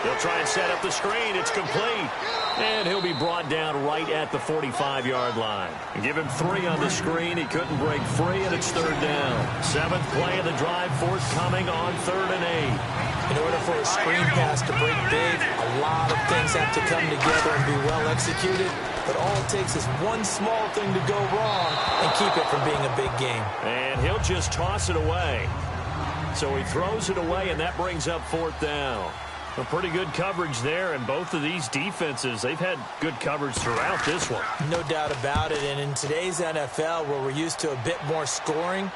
He'll try and set up the screen. It's complete. And he'll be brought down right at the 45-yard line. Give him 3 on the screen. He couldn't break free, and it's third down. 7th play of the drive, forthcoming on 3rd and 8. In order for a screen pass to break big, a lot of things have to come together and be well executed. But all it takes is one small thing to go wrong and keep it from being a big game. And he'll just toss it away. So he throws it away, and that brings up 4th down. A pretty good coverage there, and both of these defenses, they've had good coverage throughout this one. No doubt about it, and in today's NFL, where we're used to a bit more scoring,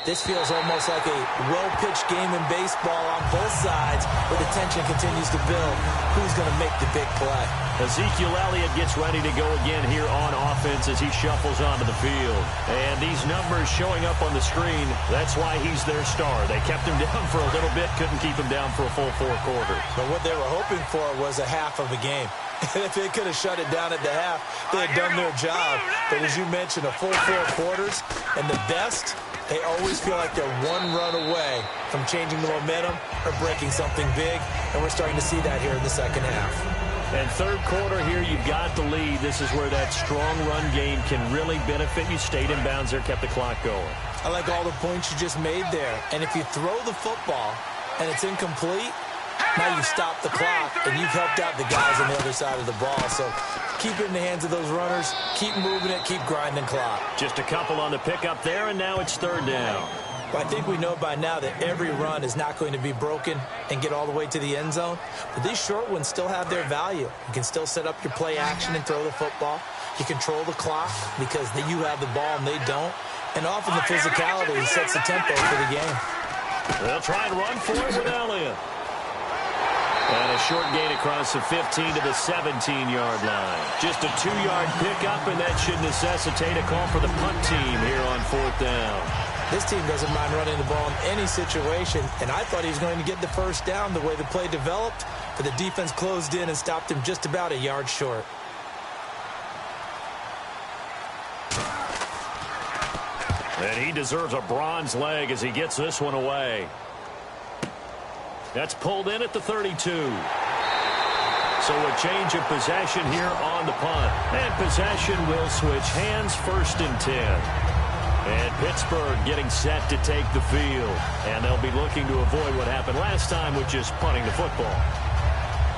This feels almost like a well-pitched game in baseball on both sides where the tension continues to build. Who's going to make the big play? Ezekiel Elliott gets ready to go again here on offense as he shuffles onto the field. And these numbers showing up on the screen, that's why he's their star. They kept him down for a little bit, couldn't keep him down for a full 4 quarters. But what they were hoping for was a half of a game. If they could have shut it down at the half, they had done their job. But as you mentioned, a full 4 quarters, and the best, they always feel like they're one run away from changing the momentum or breaking something big, and we're starting to see that here in the second half. And third quarter here, you've got the lead. This is where that strong run game can really benefit you. Stayed in bounds there, kept the clock going. I like all the points you just made there. And if you throw the football and it's incomplete, now you've stopped the clock, and you've helped out the guys on the other side of the ball. So keep it in the hands of those runners. Keep moving it. Keep grinding clock. Just a couple on the pickup there, and now it's third down. Well, I think we know by now that every run is not going to be broken and get all the way to the end zone. But these short ones still have their value. You can still set up your play action and throw the football. You control the clock because you have the ball and they don't. And often the physicality sets the tempo for the game. They'll try and run for it with Elliott. And a short gain across the 15 to the 17-yard line. Just a 2-yard pickup, and that should necessitate a call for the punt team here on fourth down. This team doesn't mind running the ball in any situation, and I thought he was going to get the first down the way the play developed, but the defense closed in and stopped him just about a yard short. And he deserves a bronze leg as he gets this one away. That's pulled in at the 32. So a change of possession here on the punt. And possession will switch hands, first and 10. And Pittsburgh getting set to take the field. And they'll be looking to avoid what happened last time, which is punting the football.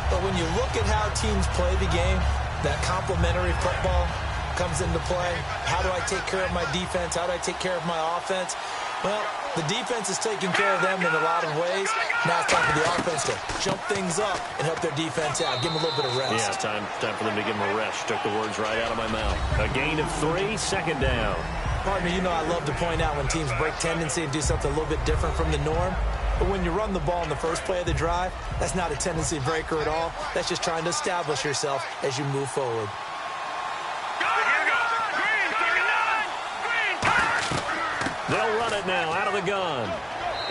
But when you look at how teams play the game, that complementary football comes into play. How do I take care of my defense? How do I take care of my offense? Well, the defense is taking care of them in a lot of ways. Now it's time for the offense to jump things up and help their defense out. Give them a little bit of rest. Yeah, time for them to give them a rest. Took the words right out of my mouth. A gain of 3, second down. Partner, you know I love to point out when teams break tendency and do something a little bit different from the norm. But when you run the ball in the first play of the drive, that's not a tendency breaker at all. That's just trying to establish yourself as you move forward. They'll run it now out of the gun.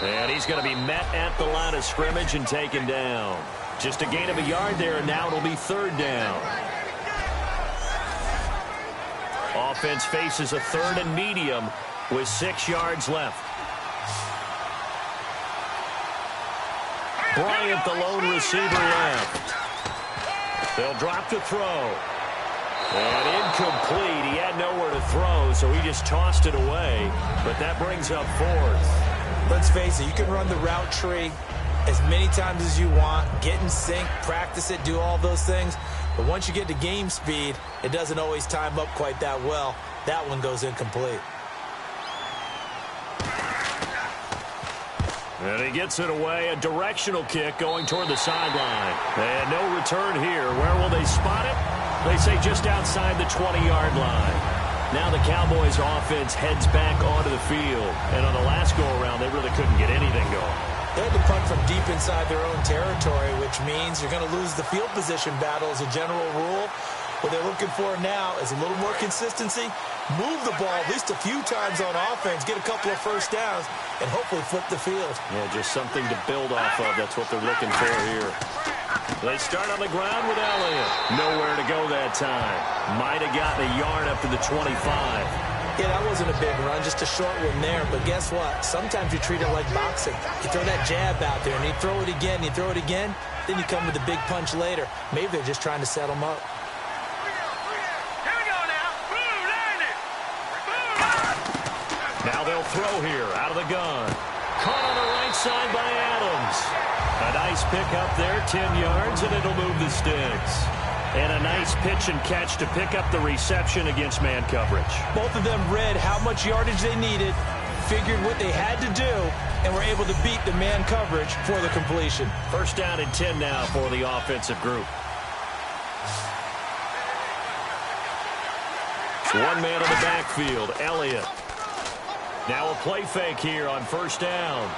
And he's going to be met at the line of scrimmage and taken down. Just a gain of a yard there, and now it'll be third down. Offense faces a third and medium with 6 yards left. Bryant, the lone receiver, left. They'll drop to throw. And incomplete. He had nowhere to throw, so he just tossed it away. But that brings up fourth. Let's face it, you can run the route tree as many times as you want, get in sync, practice it, do all those things. But once you get to game speed, it doesn't always time up quite that well. That one goes incomplete. And he gets it away. A directional kick going toward the sideline. And no return here. Where will they spot it? They say just outside the 20-yard line. Now the Cowboys offense heads back onto the field. And on the last go-around, they really couldn't get anything going. They had to punt from deep inside their own territory, which means you're going to lose the field position battle as a general rule. What they're looking for now is a little more consistency, move the ball at least a few times on offense, get a couple of first downs, and hopefully flip the field. Yeah, just something to build off of. That's what they're looking for here. They start on the ground with Elliott. Nowhere to go that time. Might have gotten a yard up to the 25. Yeah, that wasn't a big run, just a short one there. But guess what? Sometimes you treat it like boxing. You throw that jab out there, and you throw it again, you throw it again, then you come with a big punch later. Maybe they're just trying to set them up. Now they'll throw here out of the gun. Caught on the right side by Adams. A nice pick up there, 10 yards, and it'll move the sticks. And a nice pitch and catch to pick up the reception against man coverage. Both of them read how much yardage they needed, figured what they had to do, and were able to beat the man coverage for the completion. First down and 10 now for the offensive group. One man in the backfield, Elliott. Now a play fake here on first down.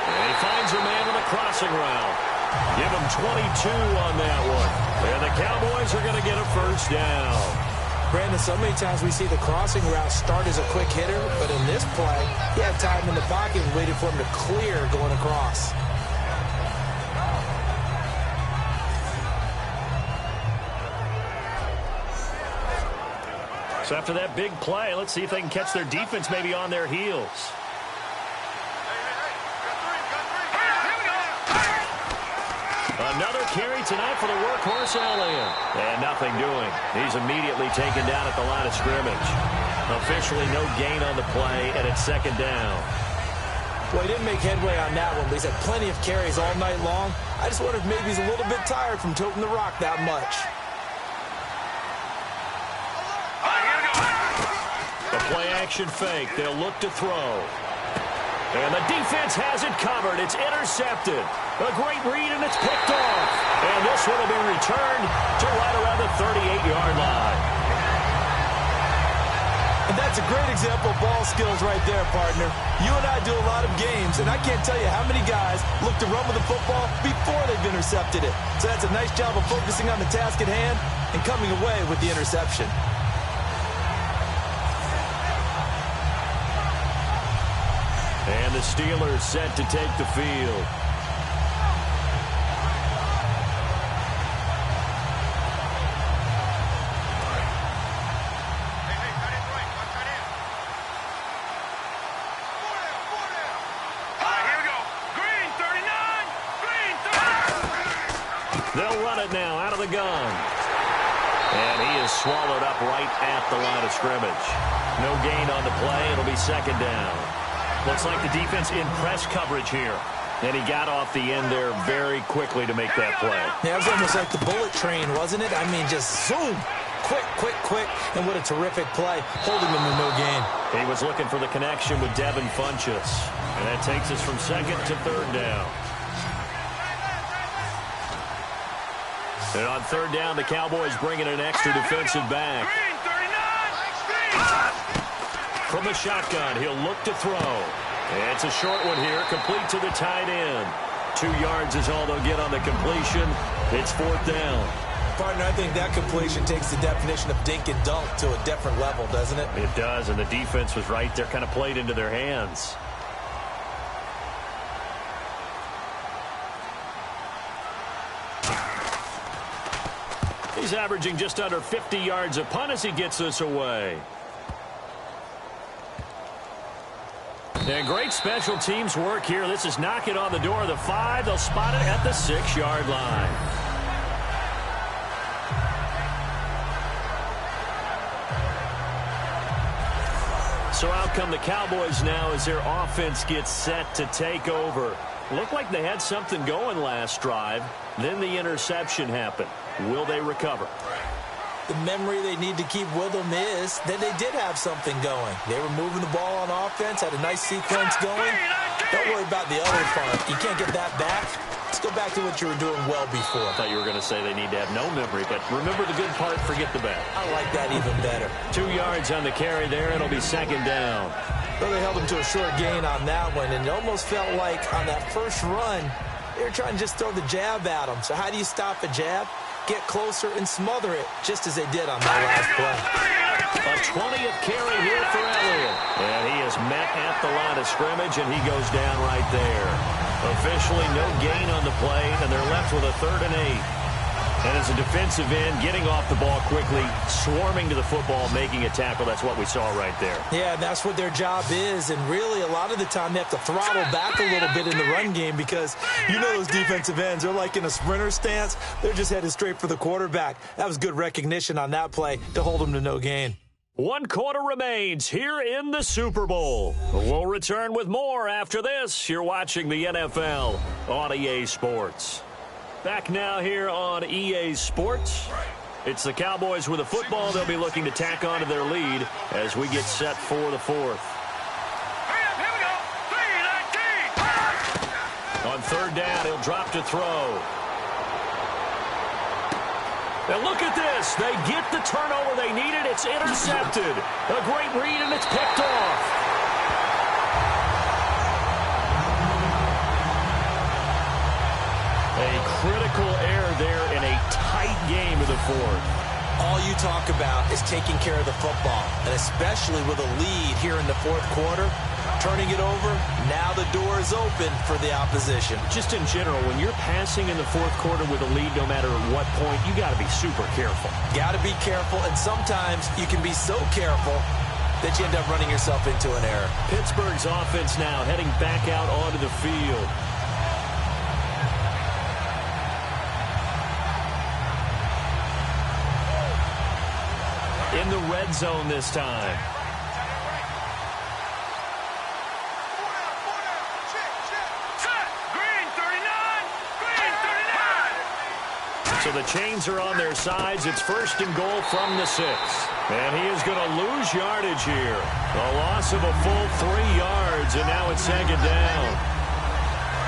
And he finds a man on the crossing route. Give him 22 on that one. And the Cowboys are going to get a first down. Brandon, so many times we see the crossing route start as a quick hitter, but in this play, he had time in the pocket and waited for him to clear going across. So after that big play, let's see if they can catch their defense maybe on their heels. Another carry tonight for the workhorse Elliott. And nothing doing. He's immediately taken down at the line of scrimmage. Officially no gain on the play, and it's second down. Well, he didn't make headway on that one, but he's had plenty of carries all night long. I just wonder if maybe he's a little bit tired from toting the rock that much. The play action fake. They'll look to throw. And the defense has it covered. It's intercepted. A great read, and it's picked off. And this one will be returned to right around the 38-yard line. And that's a great example of ball skills right there, partner. You and I do a lot of games, and I can't tell you how many guys look to run with the football before they've intercepted it. So that's a nice job of focusing on the task at hand and coming away with the interception. And the Steelers set to take the field. They'll run it now out of the gun. And he is swallowed up right at the line of scrimmage. No gain on the play. It'll be second down. Looks like the defense in press coverage here. And he got off the end there very quickly to make that play. Yeah, it was almost like the bullet train, wasn't it? I mean, just zoom. Quick, quick, quick. And what a terrific play, holding him to no gain. He was looking for the connection with Devin Funchess. And that takes us from second to third down. And on third down, the Cowboys bring in an extra defensive back. From the shotgun, he'll look to throw. And it's a short one here, complete to the tight end. 2 yards is all they'll get on the completion. It's fourth down. Partner, I think that completion takes the definition of dink and dunk to a different level, doesn't it? It does, and the defense was right there, kind of played into their hands. He's averaging just under 50 yards a punt as he gets this away. And great special teams work here. This is knocking on the door of the 5. They'll spot it at the 6-yard line. So out come the Cowboys now as their offense gets set to take over. Looked like they had something going last drive. Then the interception happened. Will they recover? The memory they need to keep with them is that they did have something going. They were moving the ball on offense, had a nice sequence going. Don't worry about the other part. You can't get that back. Let's go back to what you were doing well before. I thought you were going to say they need to have no memory, but remember the good part, forget the bad. I like that even better. 2 yards on the carry there. It'll be second down. Well, they held him to a short gain on that one, and it almost felt like on that first run, they were trying to just throw the jab at him. So how do you stop a jab? Get closer and smother it, just as they did on that last play. A 20th carry here for Elliott. And he is met at the line of scrimmage, and he goes down right there. Officially no gain on the play, and they're left with a 3rd and 8. And as a defensive end, getting off the ball quickly, swarming to the football, making a tackle, that's what we saw right there. Yeah, that's what their job is, and really a lot of the time they have to throttle back a little bit in the run game because you know those defensive ends, they're like in a sprinter stance. They're just headed straight for the quarterback. That was good recognition on that play to hold them to no gain. 1 quarter remains here in the Super Bowl. We'll return with more after this. You're watching the NFL on EA Sports. Back now here on EA Sports. It's the Cowboys with a football. They'll be looking to tack on to their lead as we get set for the 4th. Here we go. 3-19. On third down, he'll drop to throw. And look at this. They get the turnover they needed. It's intercepted. A great read, and it's picked off. A critical error there in a tight game of the fourth. All you talk about is taking care of the football, and especially with a lead here in the fourth quarter, turning it over, now the door is open for the opposition. Just in general, when you're passing in the fourth quarter with a lead, no matter at what point, you got to be super careful. Got to be careful, and sometimes you can be so careful that you end up running yourself into an error. Pittsburgh's offense now heading back out onto the field. In the red zone this time. So the chains are on their sides. It's first and goal from the 6. And he is going to lose yardage here. A loss of a full 3 yards, and now it's second down.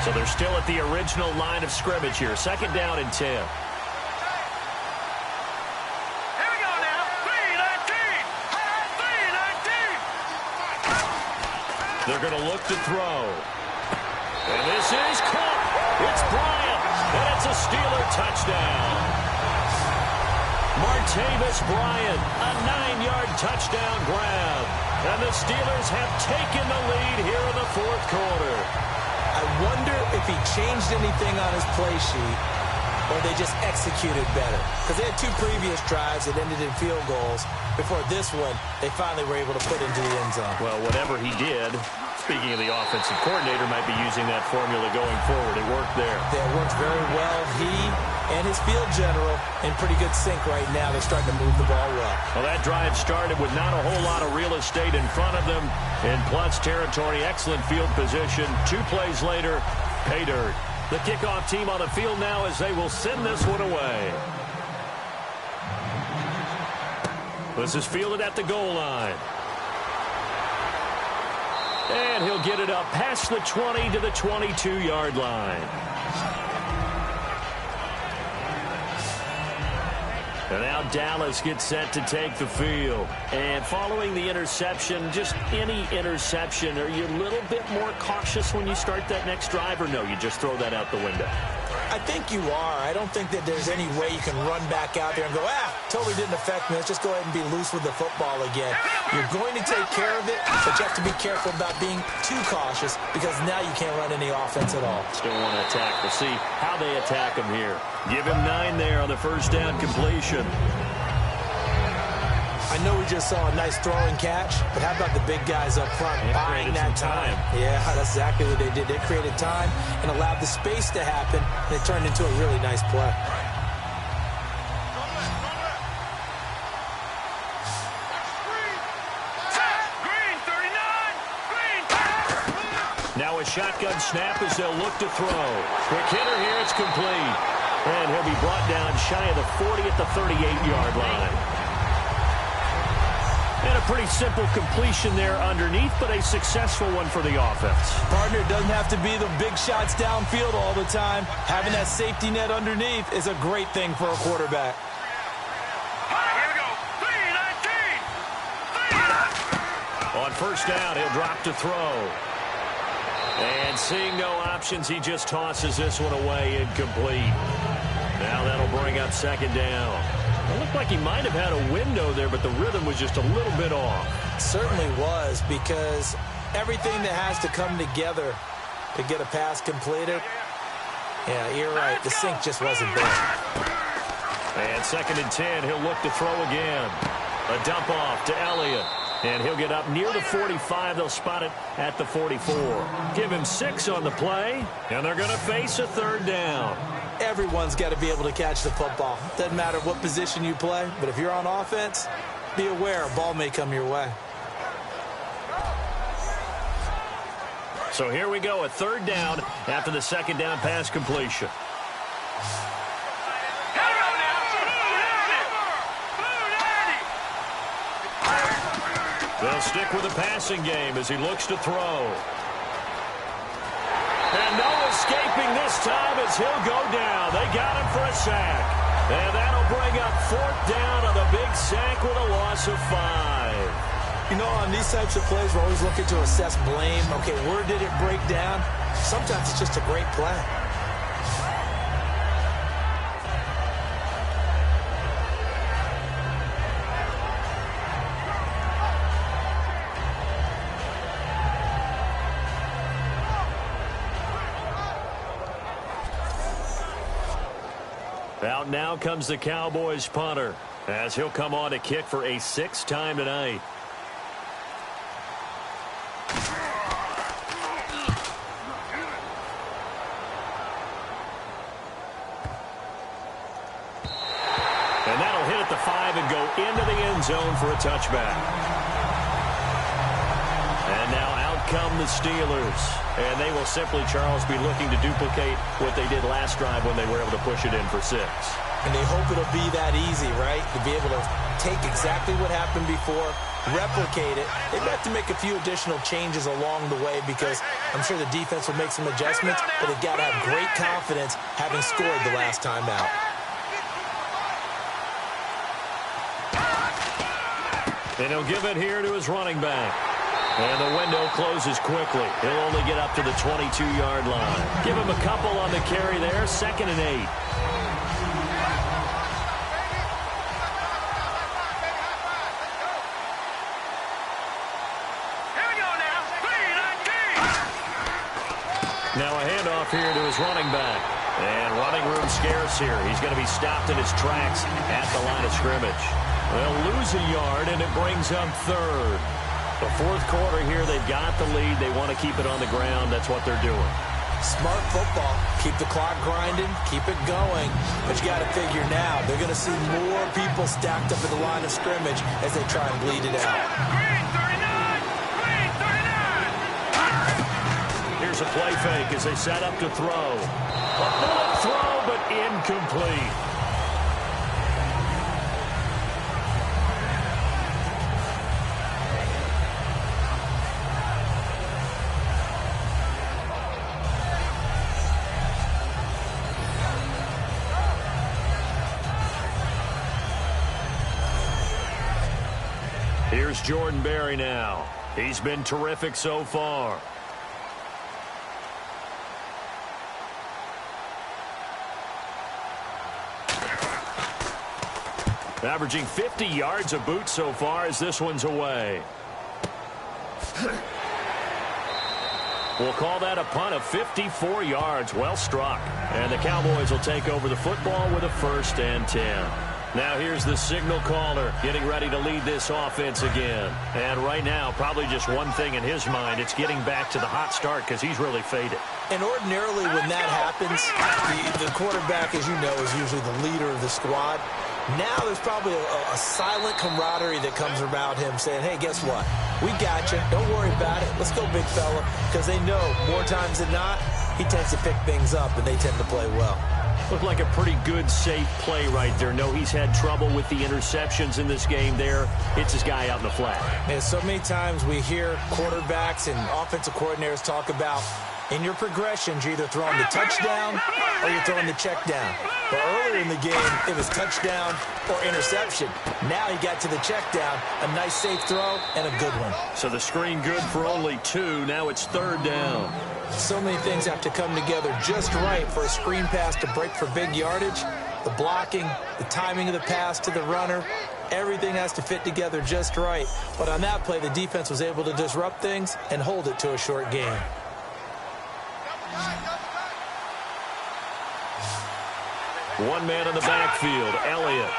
So they're still at the original line of scrimmage here. Second down and 10. They're going to look to throw. And this is caught. It's Bryant. And it's a Steeler touchdown. Martavis Bryant, a 9-yard touchdown grab. And the Steelers have taken the lead here in the fourth quarter. I wonder if he changed anything on his play sheet or they just executed better. Because they had 2 previous drives that ended in field goals. Before this one, they finally were able to put into the end zone. Well, whatever he did, speaking of the offensive coordinator, might be using that formula going forward. It worked there. It worked very well. He and his field general in pretty good sync right now. They're starting to move the ball well. Well, that drive started with not a whole lot of real estate in front of them. In plus territory, excellent field position. 2 plays later, pay dirt. The kickoff team on the field now as they will send this one away. This is fielded at the goal line. And he'll get it up past the 20 to the 22-yard line. And now Dallas gets set to take the field. And following the interception, just any interception, are you a little bit more cautious when you start that next drive, or no, you just throw that out the window? I think you are. I don't think that there's any way you can run back out there and go, totally didn't affect me. Let's just go ahead and be loose with the football again. You're going to take care of it, but you have to be careful about being too cautious because now you can't run any offense at all. Still want to attack. We'll see how they attack him here. Give him 9 there on the first down completion. I know we just saw a nice throwing catch, but how about the big guys up front buying that time? Yeah, that's exactly what they did. They created time and allowed the space to happen, and it turned into a really nice play. Now a shotgun snap as they'll look to throw. Quick hitter here, it's complete. And he'll be brought down shy of the 40 at the 38-yard line. And a pretty simple completion there underneath, but a successful one for the offense. Partner, it doesn't have to be the big shots downfield all the time. Having that safety net underneath is a great thing for a quarterback. Here we go. 3-19. On first down, he'll drop to throw. And seeing no options, he just tosses this one away incomplete. Now that'll bring up second down. It looked like he might have had a window there, but the rhythm was just a little bit off. It certainly was, because everything that has to come together to get a pass completed, yeah, you're right, the sync just wasn't there. And second and 10, he'll look to throw again. A dump off to Elliott. And he'll get up near the 45. They'll spot it at the 44. Give him 6 on the play, and they're going to face a third down. Everyone's got to be able to catch the football. Doesn't matter what position you play, but if you're on offense, be aware a ball may come your way. So here we go, a third down after the second down pass completion. They'll stick with the passing game as he looks to throw. And no escaping this time as he'll go down. They got him for a sack. And that'll bring up 4th down on the big sack with a loss of 5. You know, on these types of plays, we're always looking to assess blame. Okay, where did it break down? Sometimes it's just a great play. Out now comes the Cowboys punter, as he'll come on to kick for a 6th time tonight. And that'll hit at the 5 and go into the end zone for a touchback. And now out come the Steelers. And they will simply, Charles, be looking to duplicate what they did last drive when they were able to push it in for 6. And they hope it'll be that easy, right? To be able to take exactly what happened before, replicate it. They've got to make a few additional changes along the way because I'm sure the defense will make some adjustments, but they've got to have great confidence having scored the last time out. And he'll give it here to his running back. And the window closes quickly. He'll only get up to the 22-yard line. Give him a couple on the carry there. 2nd and 8. Here we go now. 3-19. Now a handoff here to his running back. And running room scarce here. He's going to be stopped in his tracks at the line of scrimmage. They'll lose a yard, and it brings up 3rd. The 4th quarter here, they've got the lead. They want to keep it on the ground. That's what they're doing. Smart football. Keep the clock grinding. Keep it going. But you got to figure now, they're going to see more people stacked up at the line of scrimmage as they try and bleed it out. Green 39. Green 39. Here's a play fake as they set up to throw. A bullet throw, but incomplete. Here's Jordan Berry now. He's been terrific so far. Averaging 50 yards a boot so far as this one's away. We'll call that a punt of 54 yards. Well struck. And the Cowboys will take over the football with a 1st and 10. Now here's the signal caller getting ready to lead this offense again. And right now, probably just one thing in his mind. It's getting back to the hot start because he's really faded. And ordinarily when that happens, the quarterback, as you know, is usually the leader of the squad. Now there's probably a silent camaraderie that comes around him saying, hey, guess what? We got you. Don't worry about it. Let's go, big fella. Because they know more times than not, he tends to pick things up, and they tend to play well. Looked like a pretty good, safe play right there. No, he's had trouble with the interceptions in this game there. Hits his guy out in the flat. And so many times we hear quarterbacks and offensive coordinators talk about in your progressions, you're either throwing the touchdown or you're throwing the check down. But earlier in the game, it was touchdown or interception. Now he got to the check down, a nice safe throw, and a good one. So the screen good for only 2. Now it's 3rd down. So many things have to come together just right for a screen pass to break for big yardage. The blocking, the timing of the pass to the runner, everything has to fit together just right. But on that play, the defense was able to disrupt things and hold it to a short game. One man in the backfield, Elliott.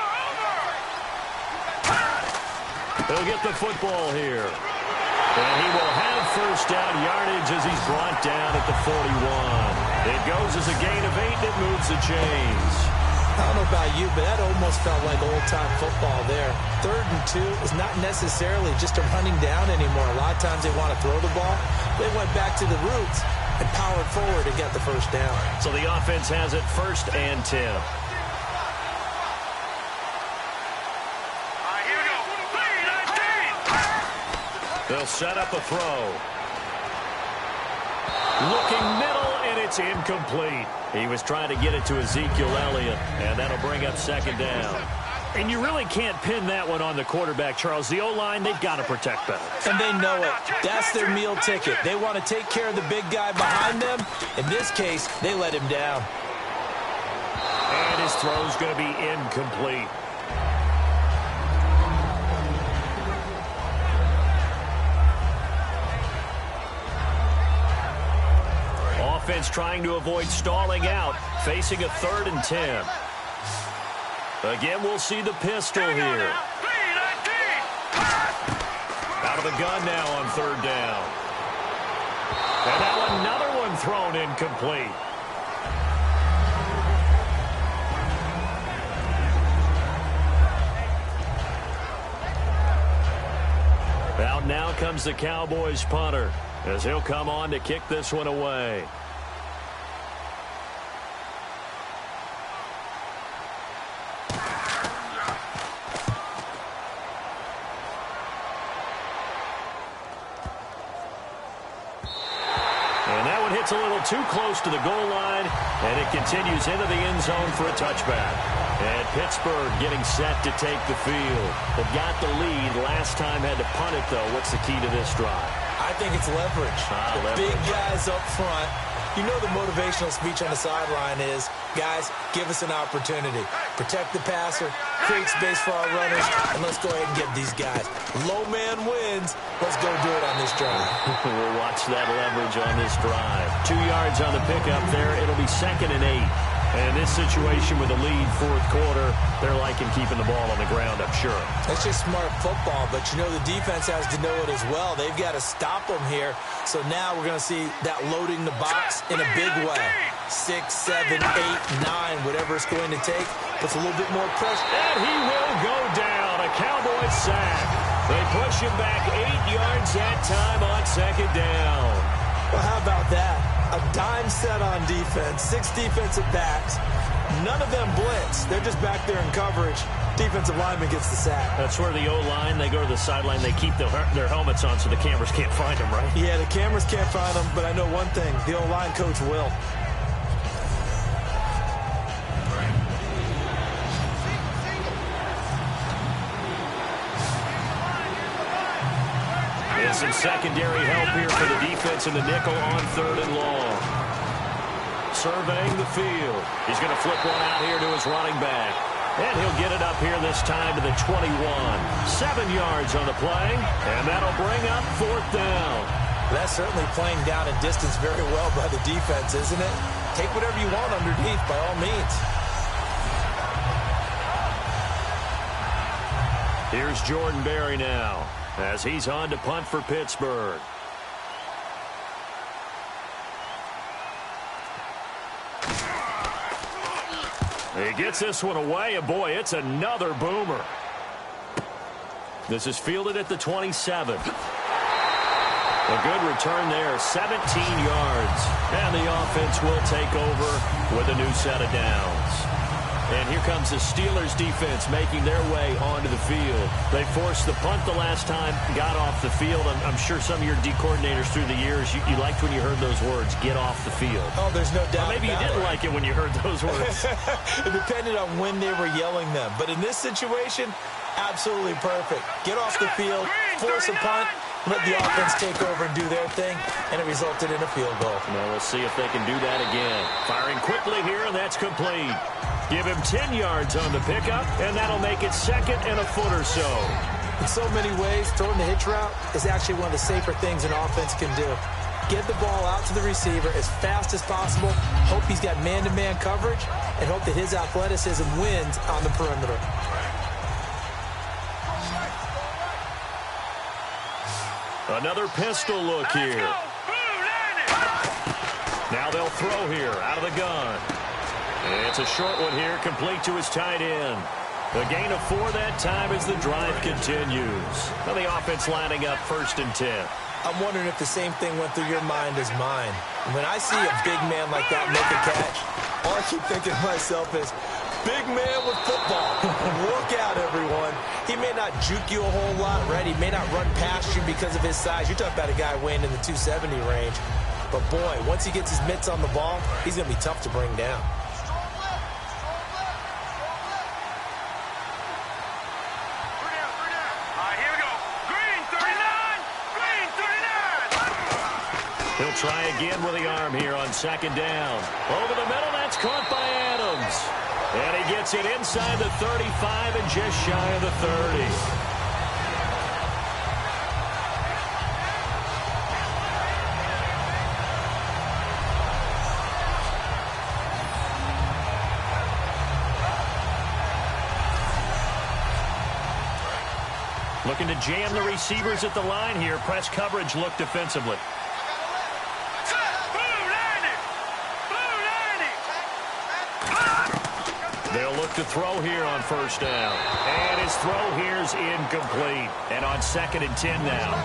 He'll get the football here. And he will have 1st down yardage as he's brought down at the 41. It goes as a gain of 8, and it moves the chains. I don't know about you, but that almost felt like old-time football there. 3rd and 2 is not necessarily just a running down anymore. A lot of times they want to throw the ball. They went back to the roots and powered forward and got the 1st down. So the offense has it 1st and 10. They'll set up a throw. Looking middle, and it's It's incomplete. He was trying to get it to Ezekiel Elliott, and that'll bring up second down. And you really can't pin that one on the quarterback, Charles. The O-line, they've got to protect better. And they know it. That's their meal ticket. They want to take care of the big guy behind them. In this case, they let him down. And his throw's going to be incomplete. Offense trying to avoid stalling out, facing a 3rd and 10. Again, we'll see the pistol here. Out of the gun now on 3rd down. And now another one thrown incomplete. Out now comes the Cowboys punter, as he'll come on to kick this one away. It's a little too close to the goal line, and it continues into the end zone for a touchback. And Pittsburgh getting set to take the field. They've got the lead. Last time had to punt it, though. What's the key to this drive? I think it's leverage. The big guys up front. You know the motivational speech on the sideline is, guys, give us an opportunity. Protect the passer, create space for our runners, and let's go ahead and get these guys. Low man wins. Let's go do it on this drive. We'll watch that leverage on this drive. 2 yards on the pickup there. It'll be 2nd and 8. And in this situation with the lead, 4th quarter, they're liking keeping the ball on the ground, I'm sure. It's just smart football, but you know the defense has to know it as well. They've got to stop them here. So now we're going to see that loading the box in a big way. 6, 7, 8, 9, whatever it's going to take. Puts a little bit more pressure. And he will go down. A Cowboys sack. They push him back 8 yards that time on 2nd down. Well, how about that? A dime set on defense, 6 defensive backs. None of them blitz. They're just back there in coverage. Defensive lineman gets the sack. That's where the O-line, they go to the sideline, they keep their helmets on so the cameras can't find them, right? Yeah, the cameras can't find them, but I know one thing. The O-line coach will. Some secondary help here for the defense in the nickel on 3rd and long. Surveying the field. He's going to flip one out here to his running back. And he'll get it up here this time to the 21. 7 yards on the play. And that'll bring up 4th down. That's certainly playing down in distance very well by the defense, isn't it? Take whatever you want underneath by all means. Here's Jordan Berry now, as he's on to punt for Pittsburgh. He gets this one away, and boy, it's another boomer. This is fielded at the 27. A good return there, 17 yards. And the offense will take over with a new set of downs. And here comes the Steelers defense making their way onto the field. They forced the punt the last time, got off the field. I'm sure some of your D coordinators through the years, you liked when you heard those words, get off the field. Oh, there's no doubt. Or maybe you didn't like it when you heard those words. It depended on when they were yelling them. But in this situation, absolutely perfect. Get off the field, force a punt, let the offense take over and do their thing, and it resulted in a field goal. Now we'll see if they can do that again. Firing quickly here, and that's complete. Give him 10 yards on the pickup, and that'll make it 2nd and a foot or so. In so many ways, throwing the hitch route is actually one of the safer things an offense can do. Get the ball out to the receiver as fast as possible, hope he's got man-to-man coverage, and hope that his athleticism wins on the perimeter. Another pistol look here. Now they'll throw here out of the gun. It's a short one here, complete to his tight end. A gain of 4 that time as the drive continues. Now the offense lining up 1st and 10. I'm wondering if the same thing went through your mind as mine. When I see a big man like that make a catch, all I keep thinking to myself is, big man with football. Look out, everyone. He may not juke you a whole lot, right? He may not run past you because of his size. You're talking about a guy weighing in the 270 range. But, boy, once he gets his mitts on the ball, he's going to be tough to bring down. He'll try again with the arm here on second down. Over the middle, that's caught by Adams. And he gets it inside the 35 and just shy of the 30. Looking to jam the receivers at the line here. Press coverage look defensively. They'll look to throw here on first down. And his throw here is incomplete. And on 2nd and 10 now.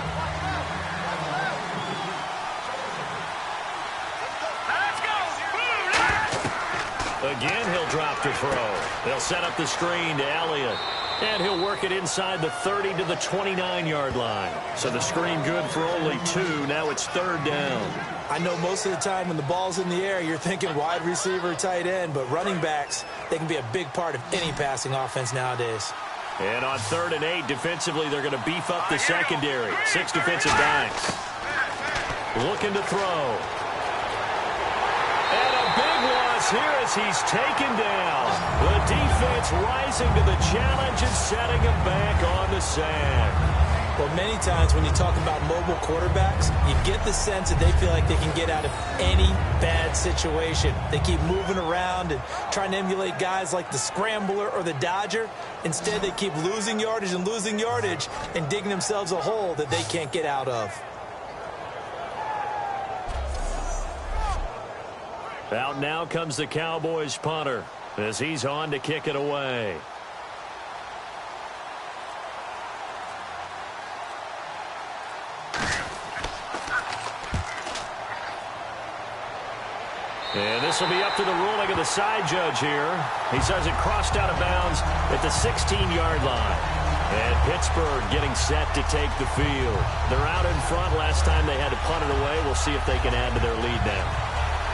Again, he'll drop to throw. They'll set up the screen to Elliott. And he'll work it inside the 30 to the 29-yard line. So the screen good for only 2. Now it's 3rd down. I know most of the time when the ball's in the air, you're thinking wide receiver, tight end, but running backs, they can be a big part of any passing offense nowadays. And on 3rd and 8, defensively, they're going to beef up the secondary. 6 defensive backs. Looking to throw. And a big loss here as he's taken down. The defense rising to the challenge and setting him back on the sand. Well, many times when you talk about mobile quarterbacks, you get the sense that they feel like they can get out of any bad situation. They keep moving around and trying to emulate guys like the scrambler or the dodger. Instead, they keep losing yardage and digging themselves a hole that they can't get out of. Out now comes the Cowboys punter as he's on to kick it away. And this will be up to the ruling of the side judge here. He says it crossed out of bounds at the 16-yard line. And Pittsburgh getting set to take the field. They're out in front. Last time they had to punt it away. We'll see if they can add to their lead now.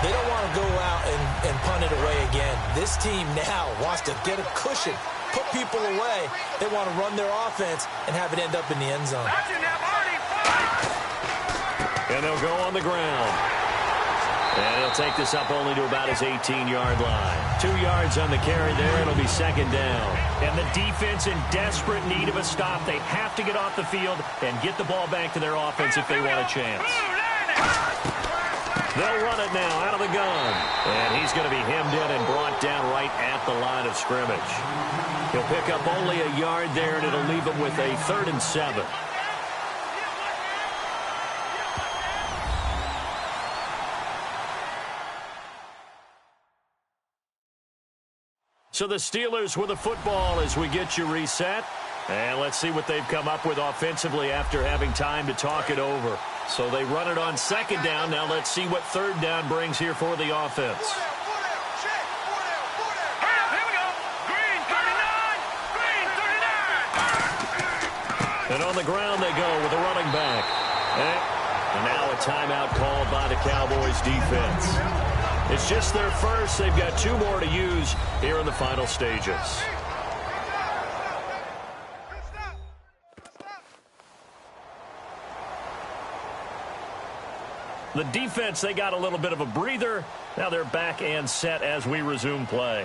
They don't want to go out and punt it away again. This team now wants to get a cushion, put people away. They want to run their offense and have it end up in the end zone. And they'll go on the ground. And he'll take this up only to about his 18-yard line. 2 yards on the carry there. It'll be 2nd down. And the defense in desperate need of a stop. They have to get off the field and get the ball back to their offense if they want a chance. They'll run it now out of the gun. And he's going to be hemmed in and brought down right at the line of scrimmage. He'll pick up only a yard there, and it'll leave him with a 3rd and 7. So the Steelers with the football as we get you reset. And let's see what they've come up with offensively after having time to talk it over. So they run it on 2nd down. Now let's see what 3rd down brings here for the offense. And on the ground they go with a running back. And now a timeout called by the Cowboys defense. It's just their first. They've got 2 more to use here in the final stages. The defense, they got a little bit of a breather. Now they're back and set as we resume play.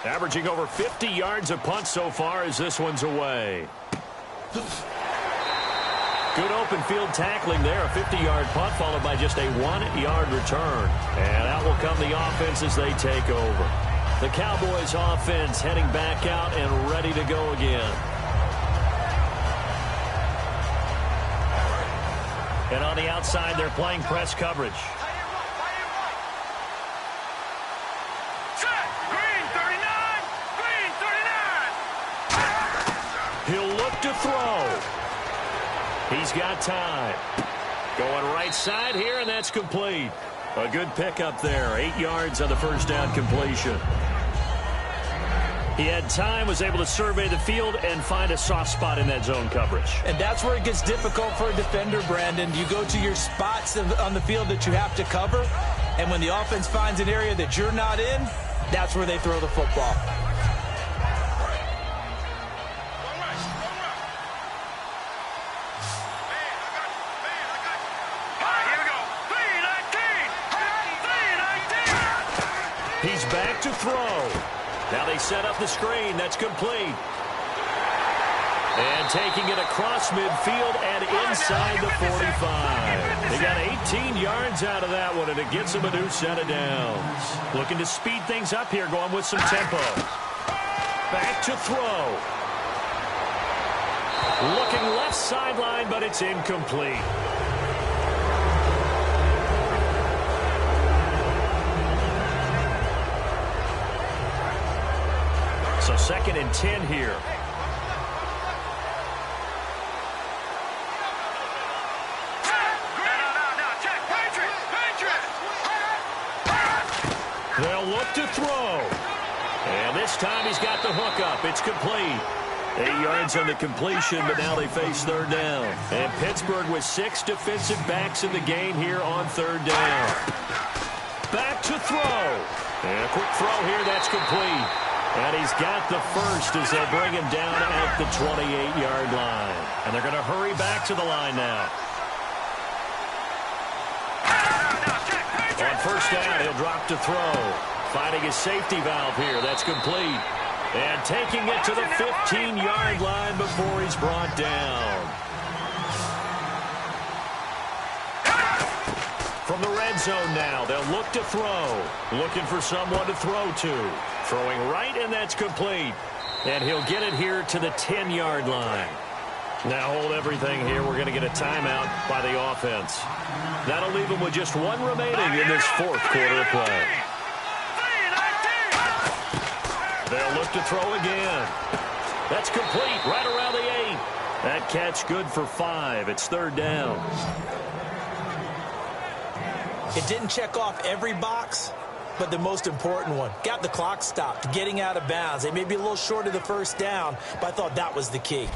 Averaging over 50 yards a punt so far as this one's away. Good open field tackling there. A 50-yard punt followed by just a 1-yard return. And out will come the offense as they take over. The Cowboys offense heading back out and ready to go again. And on the outside, they're playing press coverage. He'll look to throw. He's got time. Going right side here, and that's complete. A good pickup there. 8 yards on the first down completion. He had time, was able to survey the field, and find a soft spot in that zone coverage. And that's where it gets difficult for a defender, Brandon. You go to your spots on the field that you have to cover, and when the offense finds an area that you're not in, that's where they throw the football. He's back to throw. Now they set up the screen. That's complete. And taking it across midfield and inside the 45. They got 18 yards out of that one, and it gets them a new set of downs. Looking to speed things up here, going with some tempo. Back to throw. Looking left sideline, but it's incomplete. So 2nd and 10 here. They'll look to throw. And this time he's got the hook up. It's complete. 8 yards on the completion, but now they face 3rd down. And Pittsburgh with 6 defensive backs in the game here on 3rd down. Back to throw. And a quick throw here. That's complete. And he's got the first as they bring him down at the 28-yard line. And they're going to hurry back to the line now. On 1st down, he'll drop to throw. Finding his safety valve here. That's complete. And taking it to the 15-yard line before he's brought down. From the red zone now, they'll look to throw. Looking for someone to throw to. Throwing right, and that's complete. And he'll get it here to the 10-yard line. Now hold everything here. We're going to get a timeout by the offense. That'll leave them with just 1 remaining in this 4th quarter of play. They'll look to throw again. That's complete right around the 8. That catch good for 5. It's 3rd down. It didn't check off every box, but the most important one. Got the clock stopped, getting out of bounds. They may be a little short of the 1st down, but I thought that was the key.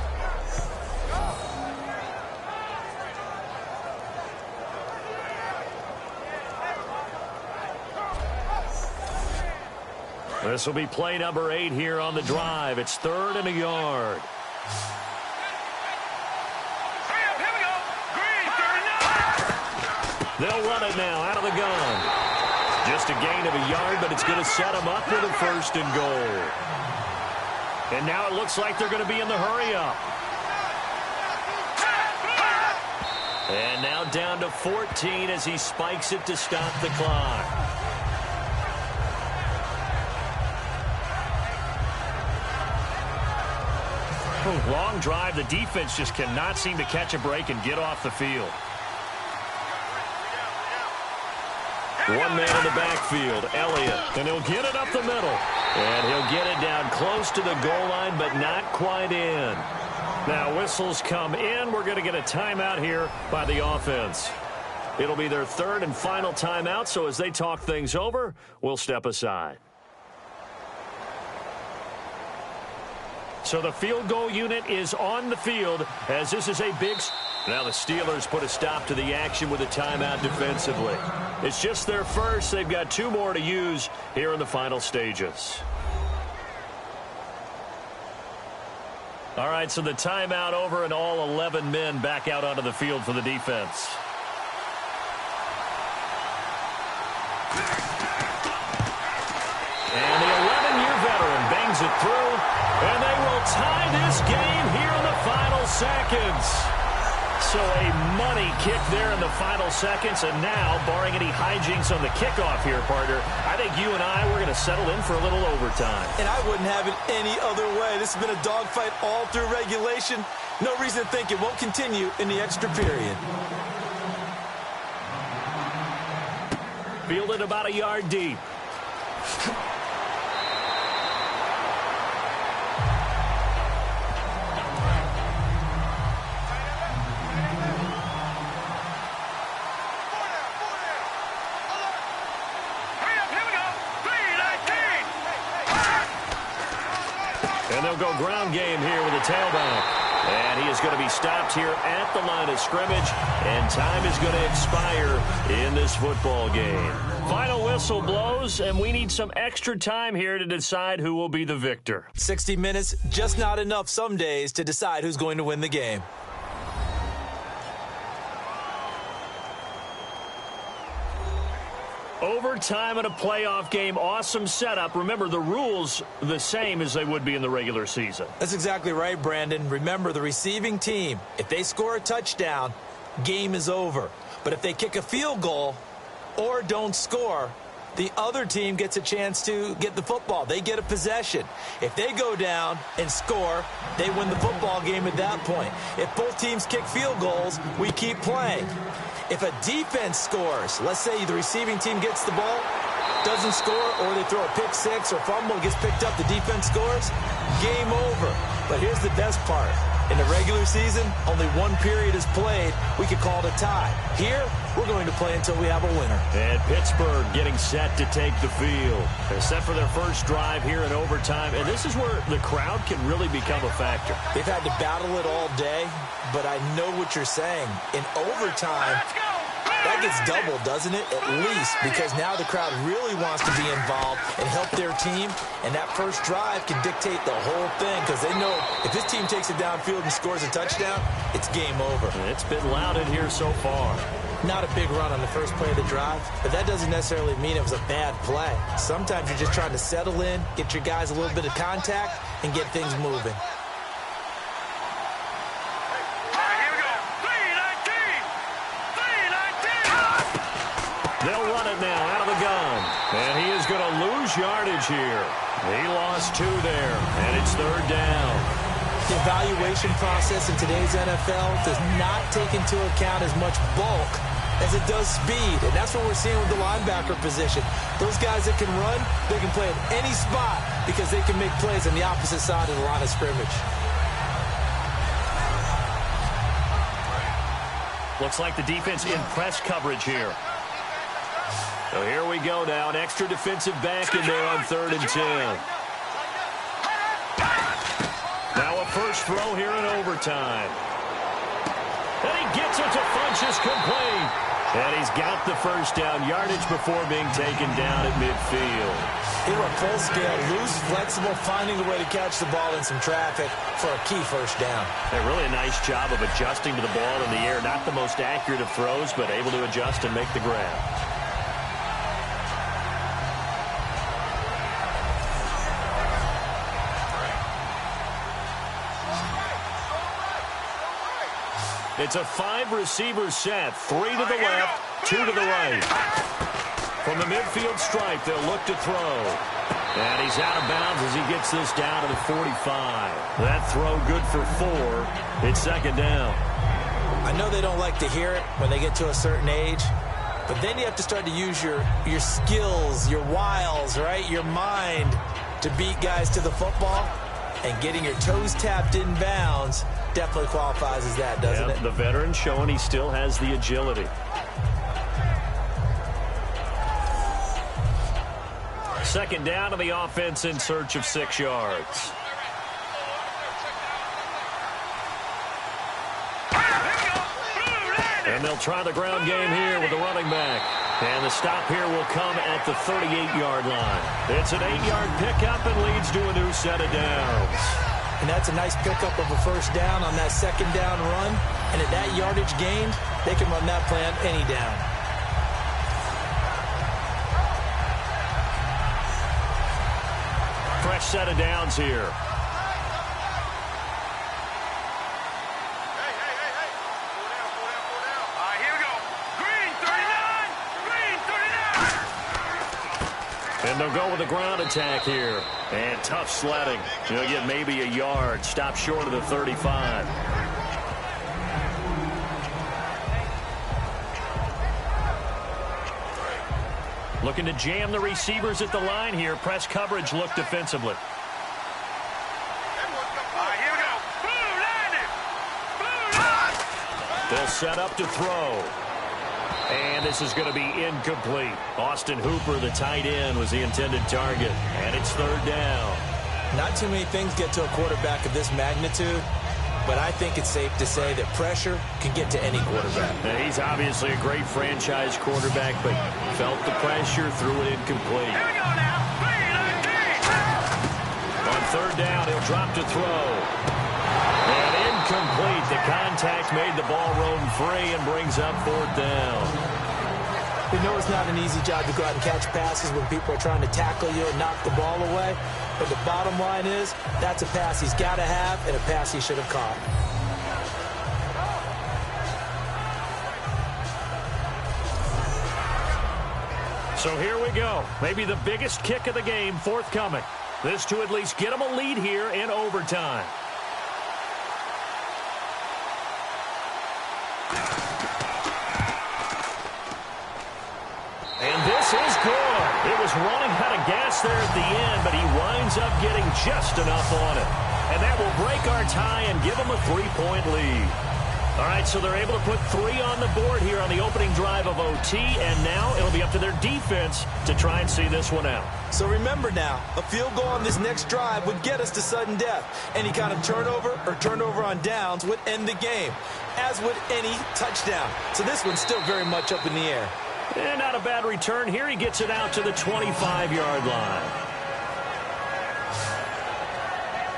This will be play number 8 here on the drive. It's 3rd and a yard. They'll run it now out of the gun. Just a gain of a yard, but it's going to set them up with a 1st and goal. And now it looks like they're going to be in the hurry-up. And now down to 14 as he spikes it to stop the clock. Long drive. The defense just cannot seem to catch a break and get off the field. 1 man in the backfield, Elliott, and he'll get it up the middle. And he'll get it down close to the goal line, but not quite in. Now whistles come in. We're going to get a timeout here by the offense. It'll be their 3rd and final timeout, so as they talk things over, we'll step aside. So the field goal unit is on the field as this is a big... Now the Steelers put a stop to the action with a timeout defensively. It's just their first. They've got 2 more to use here in the final stages. All right, so the timeout over and all 11 men back out onto the field for the defense. And the 11-year veteran bangs it through. And they will tie this game here in the final seconds. So a money kick there in the final seconds. And now, barring any hijinks on the kickoff here, partner, I think you and I, we're going to settle in for a little overtime. And I wouldn't have it any other way. This has been a dogfight all through regulation. No reason to think it won't continue in the extra period. Fielded about a yard deep. they'll go ground game here with a tailback. And he is going to be stopped here at the line of scrimmage, and time is going to expire in this football game. Final whistle blows, and we need some extra time here to decide who will be the victor. 60 minutes, just not enough some days to decide who's going to win the game. Overtime in a playoff game, awesome setup. Remember, the rules the same as they would be in the regular season. That's exactly right, Brandon. Remember, the receiving team, if they score a touchdown, game is over. But if they kick a field goal or don't score, the other team gets a chance to get the football. They get a possession. If they go down and score, they win the football game at that point. If both teams kick field goals, we keep playing. If a defense scores, let's say the receiving team gets the ball, doesn't score, or they throw a pick six or fumble, gets picked up, the defense scores, game over. But here's the best part. In the regular season, only one period is played. We could call it a tie. Here, we're going to play until we have a winner. And Pittsburgh getting set to take the field. They're set for their first drive here in overtime, and this is where the crowd can really become a factor. They've had to battle it all day, but I know what you're saying. In overtime, that gets doubled, doesn't it? At least, because now the crowd really wants to be involved and help their team, and that first drive can dictate the whole thing because they know if this team takes it downfield and scores a touchdown, it's game over. It's been loud in here so far. Not a big run on the first play of the drive, but that doesn't necessarily mean it was a bad play. Sometimes you're just trying to settle in, get your guys a little bit of contact, and get things moving. They'll run it now out of the gun. And he is going to lose yardage here. He lost 2 there, and it's third down. The evaluation process in today's NFL does not take into account as much bulk as it does speed. And that's what we're seeing with the linebacker position. Those guys that can run, they can play at any spot because they can make plays on the opposite side of the line of scrimmage. Looks like the defense in press coverage here. So here we go now, an extra defensive back in there on 3rd and 10. Now a first throw here in overtime. And he gets it to Funchess complete. And he's got the first down yardage before being taken down at midfield. They were full scale, loose, flexible, finding a way to catch the ball in some traffic for a key first down. Really a nice job of adjusting to the ball in the air. Not the most accurate of throws, but able to adjust and make the grab. It's a 5-receiver set. 3 to the left, 2 to the right. From the midfield stripe, they'll look to throw. And he's out of bounds as he gets this down to the 45. That throw good for 4. It's second down. I know they don't like to hear it when they get to a certain age, but then you have to start to use your skills, your wiles, right? Your mind to beat guys to the football. And getting your toes tapped in bounds definitely qualifies as that, doesn't it? The veteran showing he still has the agility. Second down to the offense in search of 6 yards. And they'll try the ground game here with the running back. And the stop here will come at the 38-yard line. It's an 8-yard pickup and leads to a new set of downs. And that's a nice pickup of a first down on that second down run. And at that yardage gained, they can run that play on any down. Fresh set of downs here. And they'll go with the ground attack here. And tough sledding. They'll get maybe a yard. Stop short of the 35. Looking to jam the receivers at the line here. Press coverage look defensively. They'll set up to throw. And this is going to be incomplete. Austin Hooper, the tight end, was the intended target. And it's third down. Not too many things get to a quarterback of this magnitude, but I think it's safe to say that pressure can get to any quarterback. Now, he's obviously a great franchise quarterback, but felt the pressure, threw it incomplete. Here we go now. 3-19. On third down, he'll drop to throw. And incomplete. The contact made the ball roam free and brings up fourth down. We know it's not an easy job to go out and catch passes when people are trying to tackle you and knock the ball away. But the bottom line is, that's a pass he's got to have and a pass he should have caught. So here we go. Maybe the biggest kick of the game forthcoming. This to at least get them a lead here in overtime. And this is good. It was running out of gas there at the end, but he winds up getting just enough on it. And that will break our tie and give them a 3-point lead. All right, so they're able to put 3 on the board here on the opening drive of OT, and now it'll be up to their defense to try and see this one out. So remember now, a field goal on this next drive would get us to sudden death. Any kind of turnover or turnover on downs would end the game, as would any touchdown. So this one's still very much up in the air. And not a bad return here. He gets it out to the 25-yard line.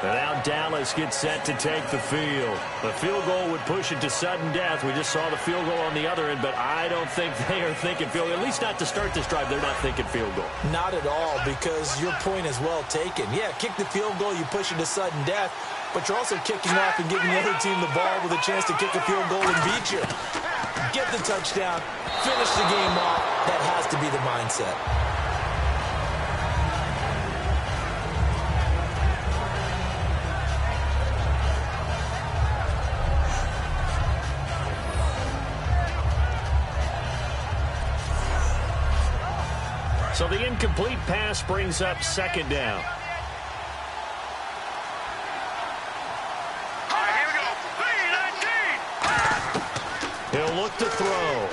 And now Dallas gets set to take the field. The field goal would push it to sudden death. We just saw the field goal on the other end, but I don't think they are thinking field goal. At least not to start this drive. They're not thinking field goal. Not at all, because your point is well taken. Yeah, kick the field goal, you push it to sudden death, but you're also kicking off and giving the other team the ball with a chance to kick a field goal and beat you. Get the touchdown, finish the game off. That has to be the mindset. So the incomplete pass brings up second down. All right, here we go. 3-19. He'll look to throw.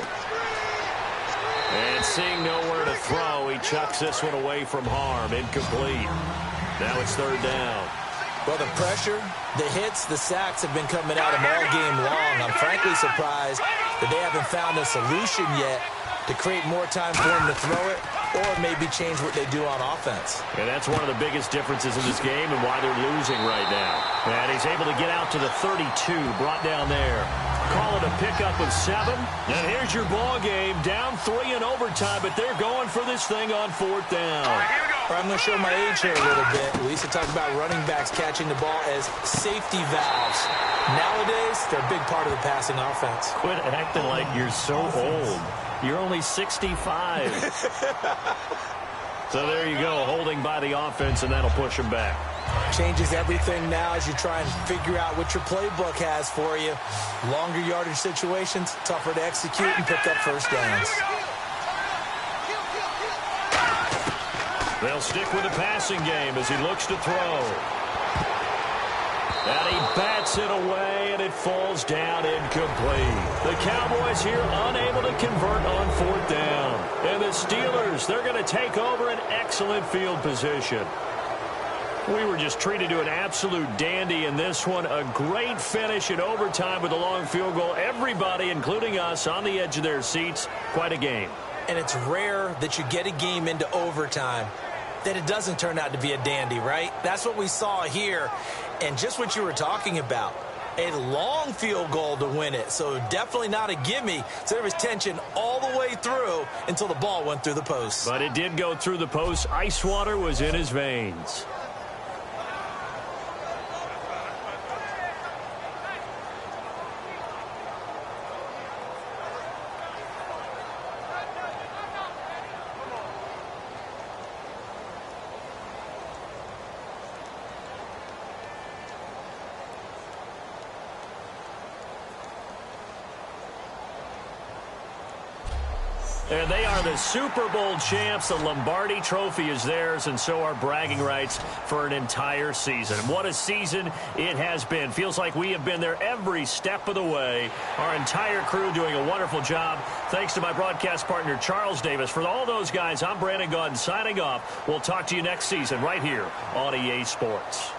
And seeing nowhere to throw, he chucks this one away from harm. Incomplete. Now it's third down. Well, the pressure, the hits, the sacks have been coming at him all game long. I'm frankly surprised that they haven't found a solution yet to create more time for him to throw it, or maybe change what they do on offense. And that's one of the biggest differences in this game and why they're losing right now. And he's able to get out to the 32, brought down there. Call it a pickup of 7. And here's your ball game, down 3 in overtime, but they're going for this thing on fourth down. All right, here we go. I'm going to show my age here a little bit. We used to talk about running backs catching the ball as safety valves. Nowadays, they're a big part of the passing offense. Quit acting like you're so old. You're only 65. So there you go, holding by the offense, and that'll push him back. Changes everything now as you try and figure out what your playbook has for you. Longer yardage situations, tougher to execute and pick up first downs. They'll stick with the passing game as he looks to throw. And he bats it away, and it falls down incomplete. The Cowboys here unable to convert on fourth down. And the Steelers, they're going to take over an excellent field position. We were just treated to an absolute dandy in this one. A great finish in overtime with a long field goal. Everybody, including us, on the edge of their seats. Quite a game. And it's rare that you get a game into overtime that it doesn't turn out to be a dandy, right? That's what we saw here. And just what you were talking about, a long field goal to win it. So definitely not a gimme. So there was tension all the way through until the ball went through the post. But it did go through the post. Ice water was in his veins. And they are the Super Bowl champs. The Lombardi Trophy is theirs, and so are bragging rights for an entire season. And what a season it has been. Feels like we have been there every step of the way. Our entire crew doing a wonderful job. Thanks to my broadcast partner, Charles Davis. For all those guys, I'm Brandon Gaudin signing off. We'll talk to you next season right here on EA Sports.